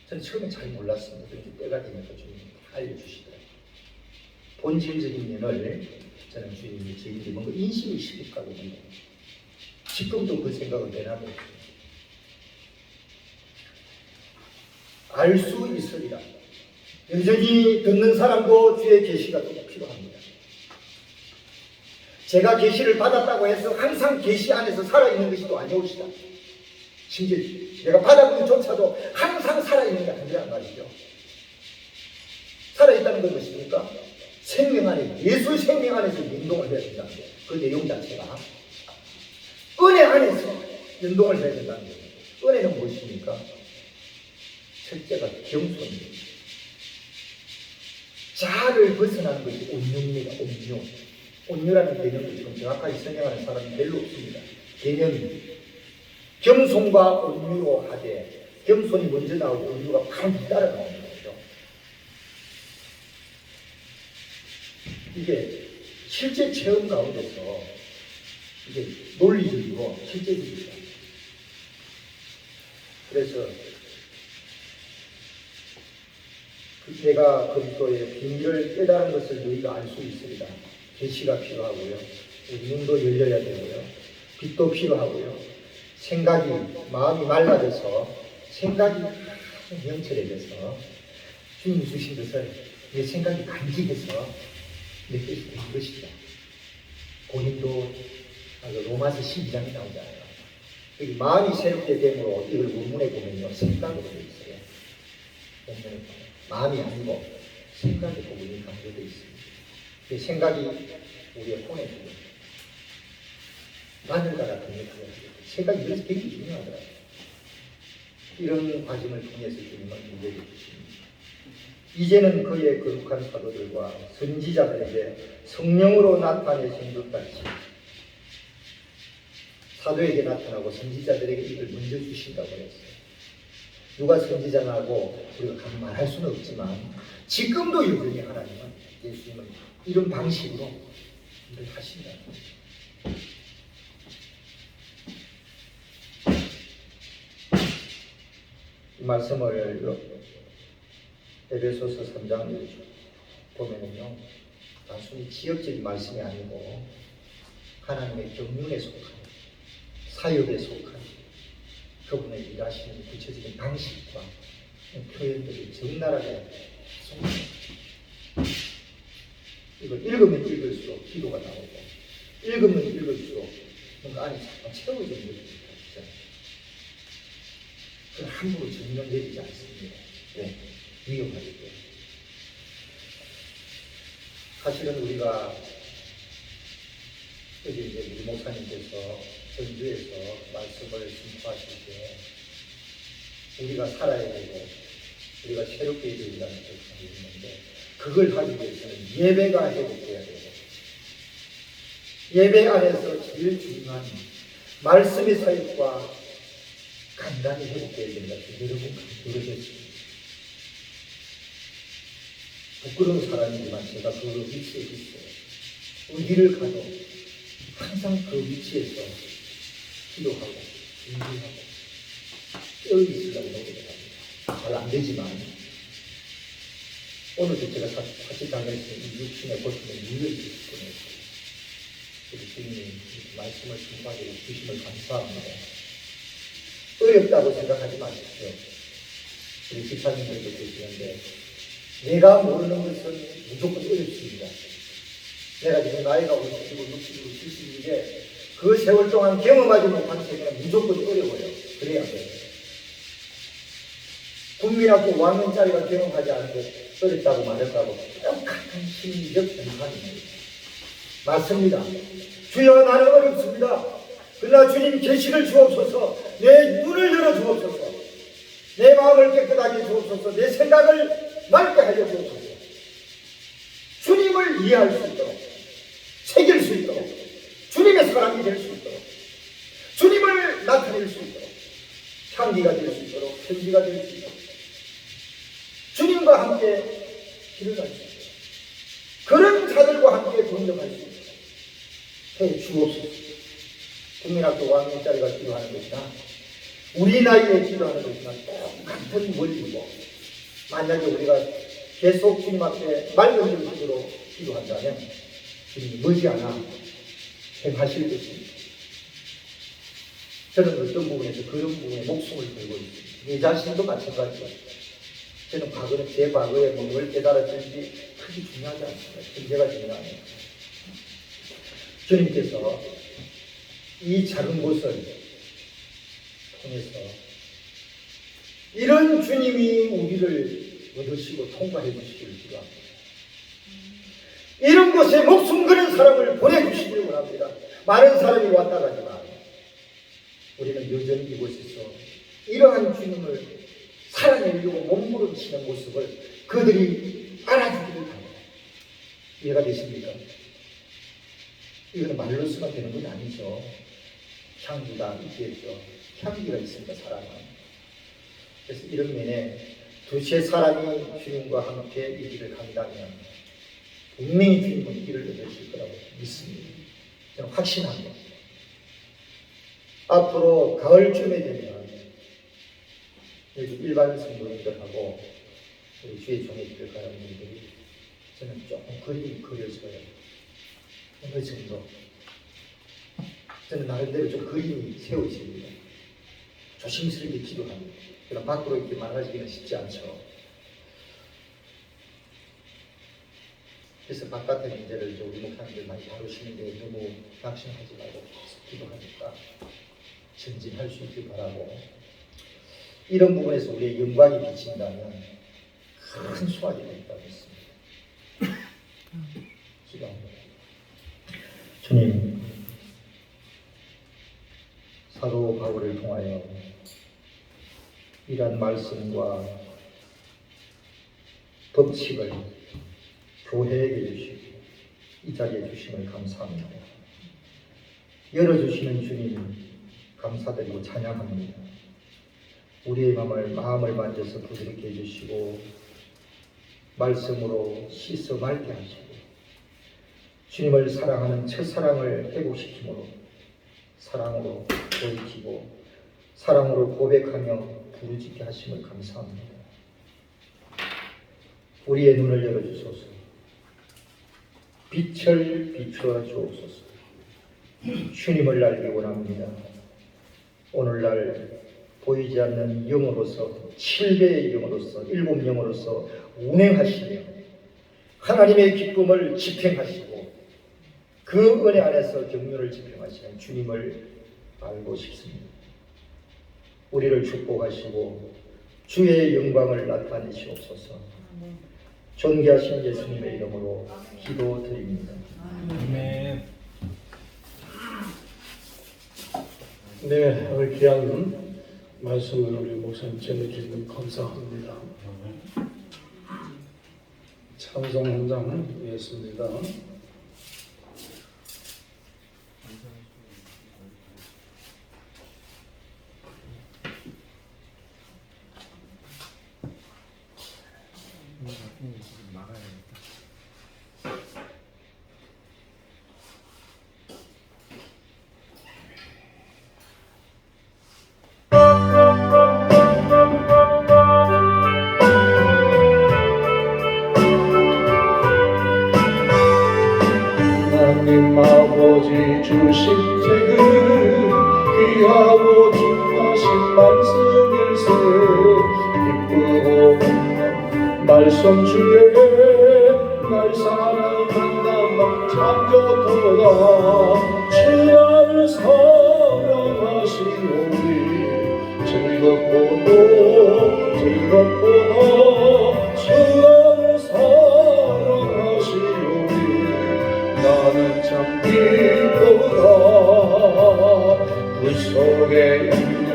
저는 처음에 잘 몰랐습니다. 그렇게 때가 되니까 주님이 다 알려주시더라고요. 본질적인 면을 저는 주님이 저희들이 뭔가 인식을 시킬까 보는데 지금도 그 생각을 내놔도 알 수 있으리라. 여전히 듣는 사람도 주의 계시가 꼭 필요합니다. 제가 계시를 받았다고 해서 항상 계시 안에서 살아있는 것이 또 아니옵시다. 심지어 내가 받은 것조차도 항상 살아있는 게 아니란 말이죠. 살아있다는 건 무엇입니까? 생명 안에, 예수 생명 안에서 연동을 해야 된다는 거예요. 그 내용 자체가 은혜 안에서 연동을 해야 된다는 거예요. 은혜는 무엇입니까? 첫째가 겸손입니다. 자아를 벗어나는 것이 온유입니다. 온유. 온유라는 개념을 지금 정확하게 설명하는 사람이 별로 없습니다. 개념이 겸손과 온유로 하되 겸손이 먼저 나오고 온유가 바로 뒤따라 나오는 거죠. 이게 실제 체험 가운데서 이게 논리적이고 실제적이죠. 그래서 내가 그리스도의 비밀을 깨달은 것을 너희가 알 수 있으리라. 계시가 필요하고요. 눈도 열려야 되고요. 빛도 필요하고요. 생각이, 마음이 맑아져서 생각이 명철해져서 주님 주신 것을 내 생각이 간직해서 내 뜻이 된 것이다. 고린도 로마서 12장이 나오잖아요. 여기 마음이 새롭게 됨으로 이걸 원문에 보면요. 생각으로 되어 있어요. 원문에 보면. 마음이 아니고 생각의 부분이 강조되어 있습니다. 그 생각이 우리의 혼에 있는 바늘과 같은 역할을 합니다. 생각이 이것이 굉장히 중요하더라고요. 이런 과정을 통해서 주님은 인도해 주십니다. 이제는 그의 거룩한 사도들과 선지자들에게 성령으로 나타내신 것 같이 사도에게 나타나고 선지자들에게 이걸 먼저 주신다고 했어요. 누가 선지자라고 우리가 말할 수는 없지만 지금도 여전히 하나님은 예수님은 이런 방식으로 일을 하신다. 이 말씀을 에베소서 3장을 보면은요, 단순히 지역적인 말씀이 아니고 하나님의 경륜에 속한 사역에 속한 그분의 일하시는 구체적인 방식과 표현들이 적나라하게 이걸 읽으면 읽을수록 기도가 나오고 읽으면 읽을수록 뭔가 안에 자꾸 채워져 있는 것입니다. 그건 함부로 정령되지 않습니다. 네, 위험하기 때문에. 사실은 우리가 여기 이제 우리 목사님께서 전주에서 말씀을 선포하실 때 우리가 살아야 되고 우리가 새롭게 되리라는 것을 가지고 있는데 그걸 하기 위해서는 예배가 회복돼야 되고 예배 안에서 제일 중요한 말씀의 사역과 간단히 회복돼야 된다. 여러분 그러셨습니다. 부끄러운 사람이지만 제가 그 위치에 있어요. 어디를 가도 항상 그 위치에서 기도하고 인지하고 깨어 있으려고 노력을 합니다. 잘 안 되지만 오늘도 제가 같이 다녔을 이 육신의 고통에 눌려있을 뻔했어요. 우리 주님이 말씀을 순간적으로 주심을 감사합니다. 어렵다고 생각하지 마십시오. 우리 집사님들도 계시는데 내가 모르는 것은 무조건 어렵습니다. 내가 지금 나이가 50이고 60이고 70인데 그 세월 동안 경험하지 못한 세계는 무조건 어려워요. 그래야 돼요. 국민학교 5학년짜리가 경험하지 않은 것 어렵다고 말했다고 똑같은 심리적 현상입니다. 맞습니다. 주여 나는 어렵습니다. 그러나 주님 계시를 주옵소서. 내 눈을 열어 주옵소서. 내 마음을 깨끗하게 주옵소서. 내 생각을 맑게 하여 주옵소서. 주님을 이해할 수 있도록 새길 수 있도록 주님의 사랑이 될 수 있도록 주님을 나타낼 수 있도록 향기가 될 수 있도록 편지가 될 수 있도록 주님과 함께 길을 갈 수 있도록 그런 자들과 함께 동력할 수 있도록 해 주옵소서. 국민학교 5학년짜리가 기도하는 것이나 우리 나이에 기도하는 것이나 똑같은 원리고 만약에 우리가 계속 주님 앞에 맑은 정신으로 기도한다면 주님이 머지않아 행하실 것입니다. 저는 어떤 부분에서 그런 부분에 목숨을 걸고 있습니다. 내 자신도 마찬가지고 저는 과거는 제 과거에 뭘 깨달았는지 크게 중요하지 않습니다. 현재가 중요합니다. 주님께서 이 작은 곳을 통해서 이런 주님이 우리를 얻으시고 통과해 주시기를 기도합니다. 이런 곳에 목숨 거는 사람을 보내주시기를 원합니다. 많은 사람이 왔다 가지만 우리는 여전히 이곳에서 이러한 주님을 살아내려고 몸부림치는 모습을 그들이 알아주기를 바랍니다. 이해가 되십니까? 이거는 말로서만 되는 건 아니죠. 향기가 있겠죠. 향기가 있습니다, 사람은. 그래서 이런 면에 두세 사람이 주님과 함께 이 길을 간다면 분명히 주님은 길을 얻으실 거라고 믿습니다. 저는 확신합니다. 앞으로 가을쯤에 되면 여기 일반 성도님들하고 우리 주의 종회집에 가는 분들이 저는 조금 그림이 그려져요. 어느 정도 저는 나름대로 좀 그림이 세워집니다. 조심스럽게 기도합니다. 그럼 밖으로 이렇게 말하기는 쉽지 않죠. 그래서 바깥의 문제를 우리 목사님들 많이 다루시는데 너무 낙심하지 말고 계속 기도하니까 전진할 수 있길 바라고, 이런 부분에서 우리의 영광이 비친다면 큰 수확이 되겠다고 했습니다. 기도합니다. 주님, 사도 바울을 통하여 이러한 말씀과 법칙을 교회에게 주시고 이 자리에 주심을 감사합니다. 열어주시는 주님 감사드리고 찬양합니다. 우리의 마음을 만져서 부드럽게 해주시고 말씀으로 씻어 맑게 하시고 주님을 사랑하는 첫사랑을 회복시키므로 사랑으로 돌이키고 사랑으로 고백하며 부르짖게 하심을 감사합니다. 우리의 눈을 열어주소서. 빛을 비추어 주옵소서. 주님을 알기 원합니다. 오늘날 보이지 않는 영으로서 7배의 영으로서 7 영으로서 운행하시며 하나님의 기쁨을 집행하시고 그 은혜 안에서 경륜을 집행하시는 주님을 알고 싶습니다. 우리를 축복하시고 주의 영광을 나타내시옵소서. 존귀하신 예수님의 이름으로 기도드립니다. 아멘. 네, 오늘 귀한 말씀을 우리 목사님 전해주시면 감사합니다. 찬송 한 장 하겠습니다. 하나님 아버지 주신 책은 귀하고 중하신 말씀일세. 기쁘고 말씀 중에 날 사랑한다 막 잠겨도다. 주나를 사랑하시오니 즐겁고도 주나를 사랑하시오니 나는 참 기쁘다. 그 속에 있는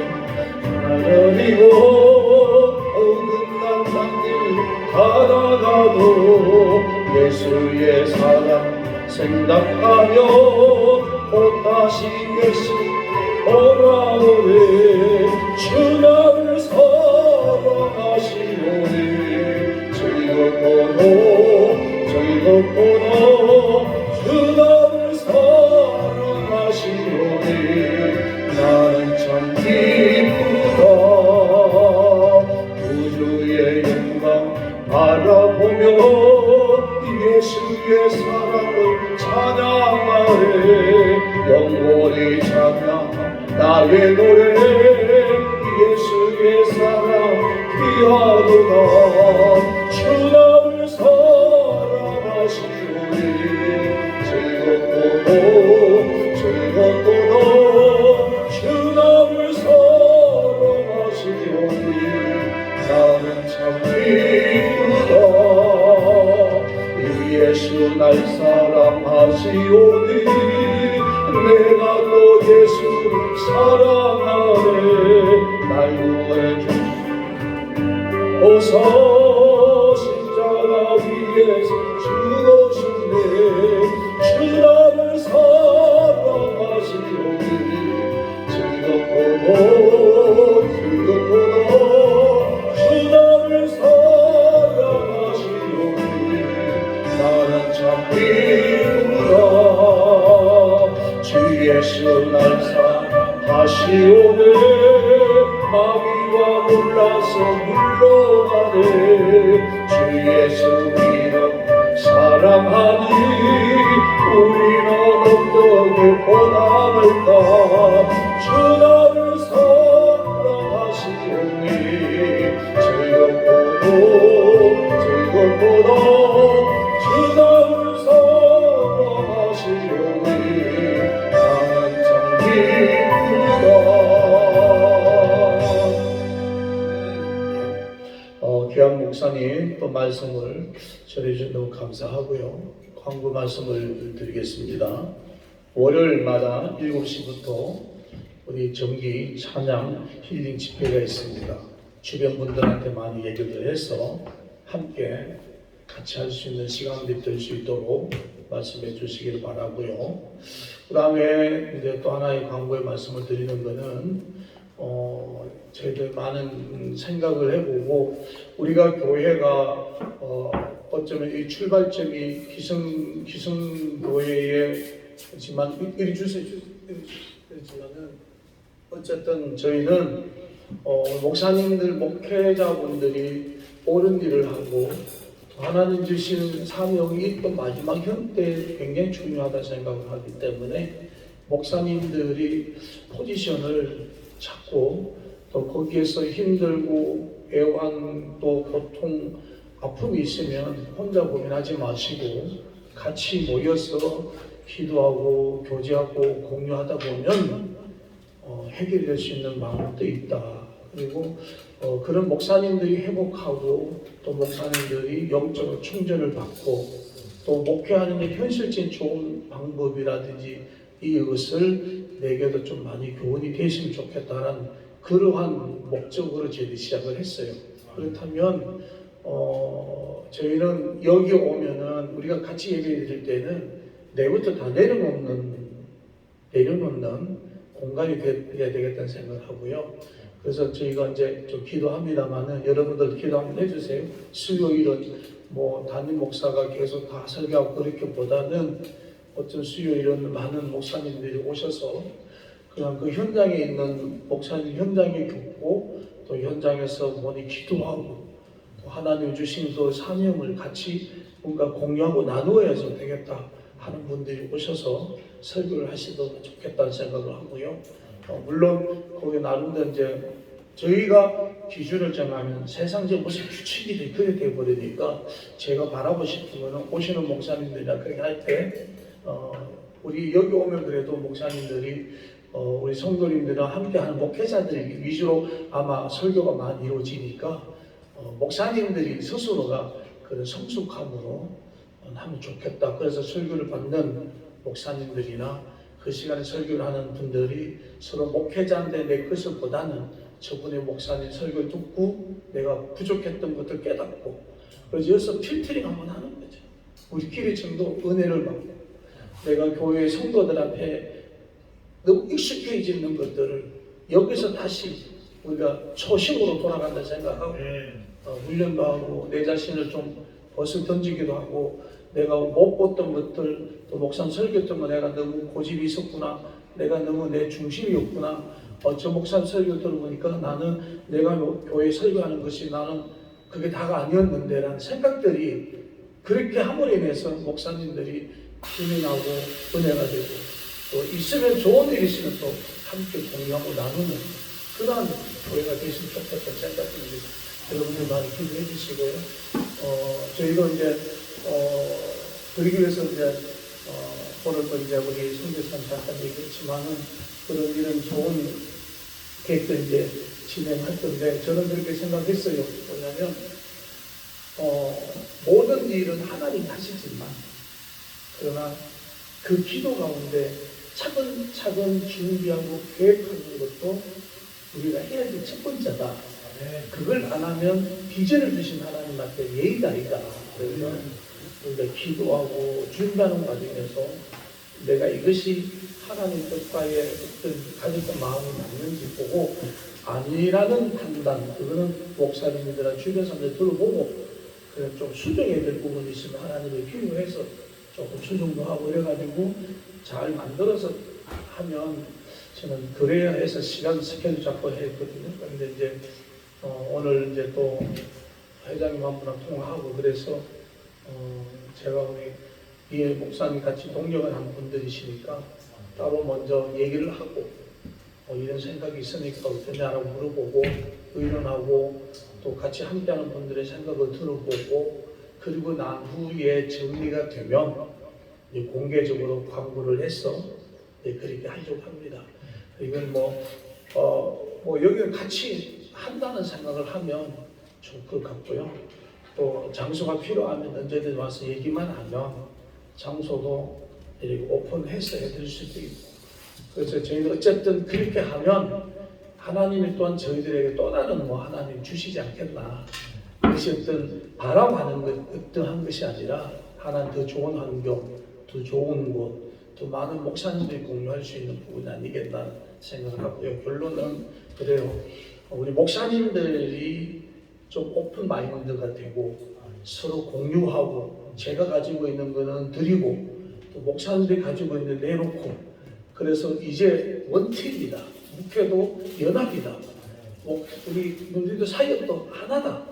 하늘이고 어긋난 땅길 가다가도 예수의 사랑 생각하며 곧 다시 예수 돌아오네. 주 나를 사랑하시오니 즐겁고도 주 나를 사랑하시오니 나는 참 기쁘다. 우주의 영광 바라보며 예수의 사랑을 찬양하네. 영원히 찬양 나의 노래. 예수의 사랑 귀하도다. 주 나를 사랑하시오니 즐겁고도 주 나를 사랑하시오니 나는 참 기쁘다. 예수 날 사랑하시오니 내가 또 예수를 사랑하네. 날 구해주 오서 십자가 위에서 죽으셨네. 주 나를 사랑하시오니 즐겁고도 주 나를 사랑하시오니 나는 참 기쁘다. 주 예수 날 사랑하시오니 마귀 너희와 몰라서 물러가네 주 예수 이름 사랑하니 우리는 어떻게 보답할까 주 나를 사랑하시니 즐겁고도 주 나를 사랑하시니 나는 참 기쁘다. 귀한 목사님 또 말씀을 전해주셔서 너무 감사하고요. 광고 말씀을 드리겠습니다. 월요일마다 7시부터 우리 정기 찬양 힐링 집회가 있습니다. 주변 분들한테 많이 얘기를 해서 함께 같이 할 수 있는 시간들이 될 수 있도록 말씀해 주시길 바라고요. 그 다음에 이제 또 하나의 광고의 말씀을 드리는 것은 저희들 많은 생각을 해보고 우리가 교회가 어쩌면 이 출발점이 기성교회이지만 이리 주시지만은 어쨌든 저희는 목사님들 목회자분들이 옳은 일을 하고 하나님 주신 사명이 또 마지막 현 때 굉장히 중요하다 생각을 하기 때문에 목사님들이 포지션을 찾고 또 거기에서 힘들고 애환 또 고통 아픔이 있으면 혼자 고민하지 마시고 같이 모여서 기도하고 교제하고 공유하다 보면 해결될 수 있는 방법도 있다. 그리고 그런 목사님들이 회복하고 또 목사님들이 영적으로 충전을 받고 또 목회하는 데 현실적인 좋은 방법이라든지 이것을 내게도 좀 많이 교훈이 되시면 좋겠다는 그러한 목적으로 저희들이 시작을 했어요. 그렇다면 저희는 여기 오면은 우리가 같이 얘기해 드릴 때는 내부터 다 내려놓는 공간이 되어야 되겠다는 생각을 하고요. 그래서 저희가 이제 좀 기도합니다만은 여러분들 기도 한번 해주세요. 수요일은 뭐 담임 목사가 계속 다 설교하고 그렇게보다는 어떤 수요일은 많은 목사님들이 오셔서 그냥 그 현장에 있는 목사님 현장에 겪고 또 현장에서 뭐니 기도하고 또 하나님 주신 그 사명을 같이 뭔가 공유하고 나누어야서 되겠다 하는 분들이 오셔서 설교를 하시면 좋겠다는 생각을 하고요. 물론 거기 나름대로 이제 저희가 기준을 정하면 세상적 무슨 규칙이 그렇게 되어버리니까 제가 바라고 싶은 거는 오시는 목사님들이나 그렇게 할 때 우리 여기 오면 그래도 목사님들이 우리 성도님들과 함께하는 목회자들 위주로 아마 설교가 많이 이루어지니까 목사님들이 스스로가 그런 성숙함으로 하면 좋겠다. 그래서 설교를 받는 목사님들이나 그 시간에 설교를 하는 분들이 서로 목회자인데 내 것을 보다는 저분의 목사님 설교를 듣고 내가 부족했던 것들 깨닫고 그래서 여기서 필터링 한번 하는 거죠. 우리끼리 정도 은혜를 받고 내가 교회 성도들 앞에 너무 익숙해지는 것들을 여기서 다시 우리가 초심으로 돌아간다 생각하고 훈련도 하고 내 자신을 좀 벗어 던지기도 하고 내가 못 봤던 것들 또 목사님 설교했던 거 내가 너무 고집이 있었구나 내가 너무 내 중심이었구나 저 목사님 설교 들어보니까 나는 내가 교회 설교하는 것이 나는 그게 다가 아니었는데 라는 생각들이 그렇게 함으로 인해서 목사님들이 힘이 나고 은혜가 되고 또 있으면 좋은 일이 있으면 또 함께 공유하고 나누는 그러한 교회가 됐으면 좋겠다는 생각입니다. 여러분들 많이 기도해 주시고요. 저희도 이제 그러기 위해서 이제 오늘 또 이제 우리 선교사님 잠깐 얘기했지만은 그런 이런 좋은 계획들 이제 진행할 건데 저는 그렇게 생각했어요. 뭐냐면 모든 일은 하나님 하시지만 그러나 그 기도 가운데 차근차근 준비하고 계획하는 것도 우리가 해야 될 첫 번째다. 그걸 안 하면 비전을 주신 하나님한테 예의가 아니다. 그래서 우리가 기도하고 준비하는 과정에서 내가 이것이 하나님 뜻과의 어떤 가졌던 마음이 맞는지 보고 아니라는 판단, 그거는 목사님들이나 주변 사람들 들어보고 그냥 좀 수정해야 될 부분이 있으면 하나님을 필요해서 조금 수정도 하고 이래가지고 잘 만들어서 하면 저는 그래야 해서 시간 스케줄 잡고 했거든요. 그런데 이제 오늘 이제 또 회장님 한 분하고 통화하고 그래서 제가 우리 이해 목사님 같이 동력을 한 분들이시니까 따로 먼저 얘기를 하고 이런 생각이 있으니까 어떠냐라고 물어보고 의논하고 또 같이 함께하는 분들의 생각을 들어보고 그리고 난 후에 정리가 되면 이제 공개적으로 광고를 해서 그렇게 하려고 합니다. 이건 뭐 여기를 같이 한다는 생각을 하면 좋을 것 같고요. 또 장소가 필요하면 언제든 와서 얘기만 하면 장소도 이렇게 오픈해서 해드릴 수도 있고 그래서 저희는 어쨌든 그렇게 하면 하나님이 또한 저희들에게 또 다른 하나님 주시지 않겠나. 그것이 어떤 바라하는 것, 어떠한 것이 아니라 하나님 더 좋은 환경, 더 좋은 곳, 더 많은 목사님들이 공유할 수 있는 부분이 아니겠나 생각을 하고요. 결론은 그래요. 우리 목사님들이 좀 오픈 마인드가 되고 서로 공유하고 제가 가지고 있는 거는 드리고 또 목사님들이 가지고 있는 내놓고 그래서 이제 원팀이다. 목회도 연합이다. 우리 우리도 사역도 하나다.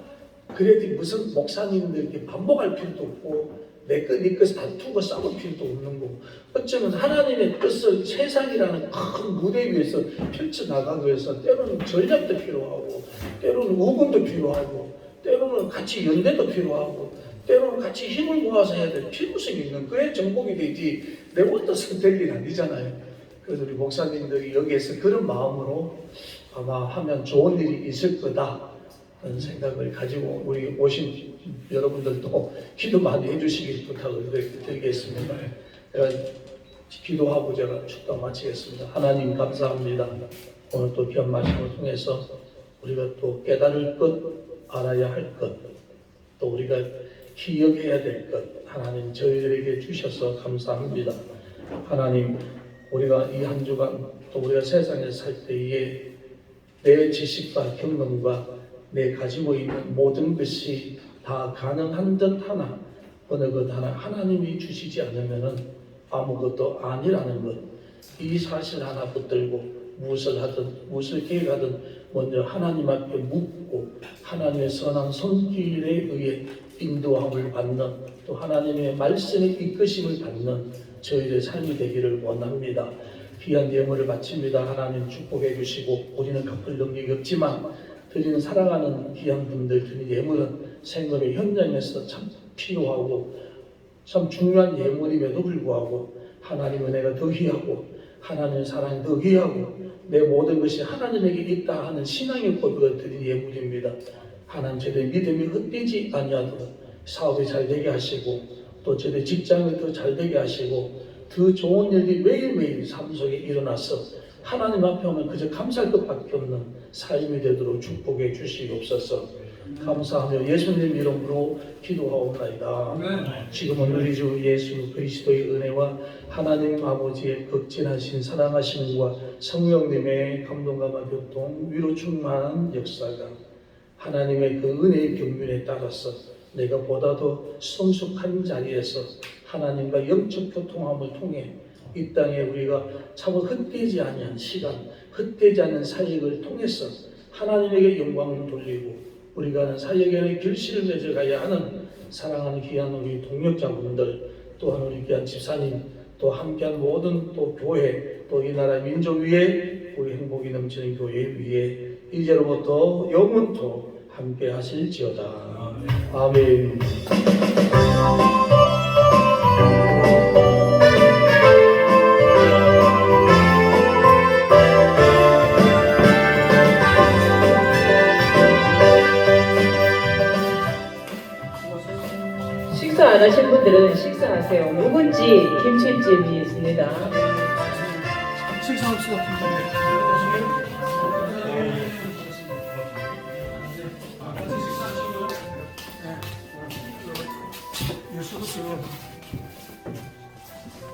그래도 무슨 목사님들께 반복할 필요도 없고 내 것, 네 것을 다투고 싸울 필요도 없는 거고 어쩌면 하나님의 뜻을 세상이라는 큰 무대 위에서 펼쳐나가기 위해서 때로는 전략도 필요하고 때로는 우군도 필요하고 때로는 같이 연대도 필요하고 때로는 같이 힘을 모아서 해야 될 필요성이 있는 그의 정복이 되지 내 혼자서 될 일 아니잖아요. 그래서 우리 목사님들이 여기에서 그런 마음으로 아마 하면 좋은 일이 있을 거다 하는 생각을 가지고 우리 오신 여러분들도 기도 많이 해주시길 부탁을 드리겠습니다. 제가 기도하고 제가 축도 마치겠습니다. 하나님 감사합니다. 오늘 또 귀한 말씀을 통해서 우리가 또 깨달을 것, 알아야 할 것, 또 우리가 기억해야 될 것 하나님 저희들에게 주셔서 감사합니다. 하나님 우리가 이 한 주간 또 우리가 세상에 살 때에 내 지식과 경험과 내 가지고 있는 모든 것이 다 가능한 듯 하나 어느 것 하나 하나님이 주시지 않으면 아무것도 아니라는 것 이 사실 하나 붙들고 무엇을 하든 무엇을 계획하든 먼저 하나님 앞에 묻고 하나님의 선한 손길에 의해 인도함을 받는 또 하나님의 말씀의 이끄심을 받는 저희들의 삶이 되기를 원합니다. 귀한 예물을 바칩니다. 하나님 축복해 주시고 우리는 갚을 능력이 없지만 드리는 사랑하는 귀한 분들 드린 예물은 생업의 현장에서 참 필요하고 참 중요한 예물임에도 불구하고 하나님 은혜가 더 귀하고 하나님의 사랑이 더 귀하고 내 모든 것이 하나님에게 있다 하는 신앙의 고백을 드린 예물입니다. 하나님 저희의 믿음이 헛되지 아니하도록 사업이 잘 되게 하시고 또 저희의 직장이 더 잘 되게 하시고 더 좋은 일이 매일매일 삶 속에 일어나서 하나님 앞에 오면 그저 감사할 것밖에 없는 삶이 되도록 축복해 주시옵소서. 감사하며 예수님 이름으로 기도하옵나이다. 지금은 우리 주 예수 그리스도의 은혜와 하나님 아버지의 극진하신 사랑하심과 성령님의 감동감화 교통 위로 충만한 역사가 하나님의 그 은혜의 경륜에 따라서 내가 보다 더 성숙한 자리에서 하나님과 영적 교통함을 통해 이 땅에 우리가 참 헛되지 아니한 시간, 헛되지 않은 사역을 통해서 하나님에게 영광을 돌리고 우리가 하는 사역의 결실을 맺어가야 하는 사랑하는 귀한 우리 동역자분들 또한 우리 귀한 집사님 또 함께한 모든 또 교회 또 이 나라 민족 위에 우리 행복이 넘치는 교회 위에 이제로부터 영원토록 함께 하실지어다. 아멘. 식사 안 하신 분들은 식사하세요. 묵은지, 김치찜이 있습니다. 식사합시다. 예수도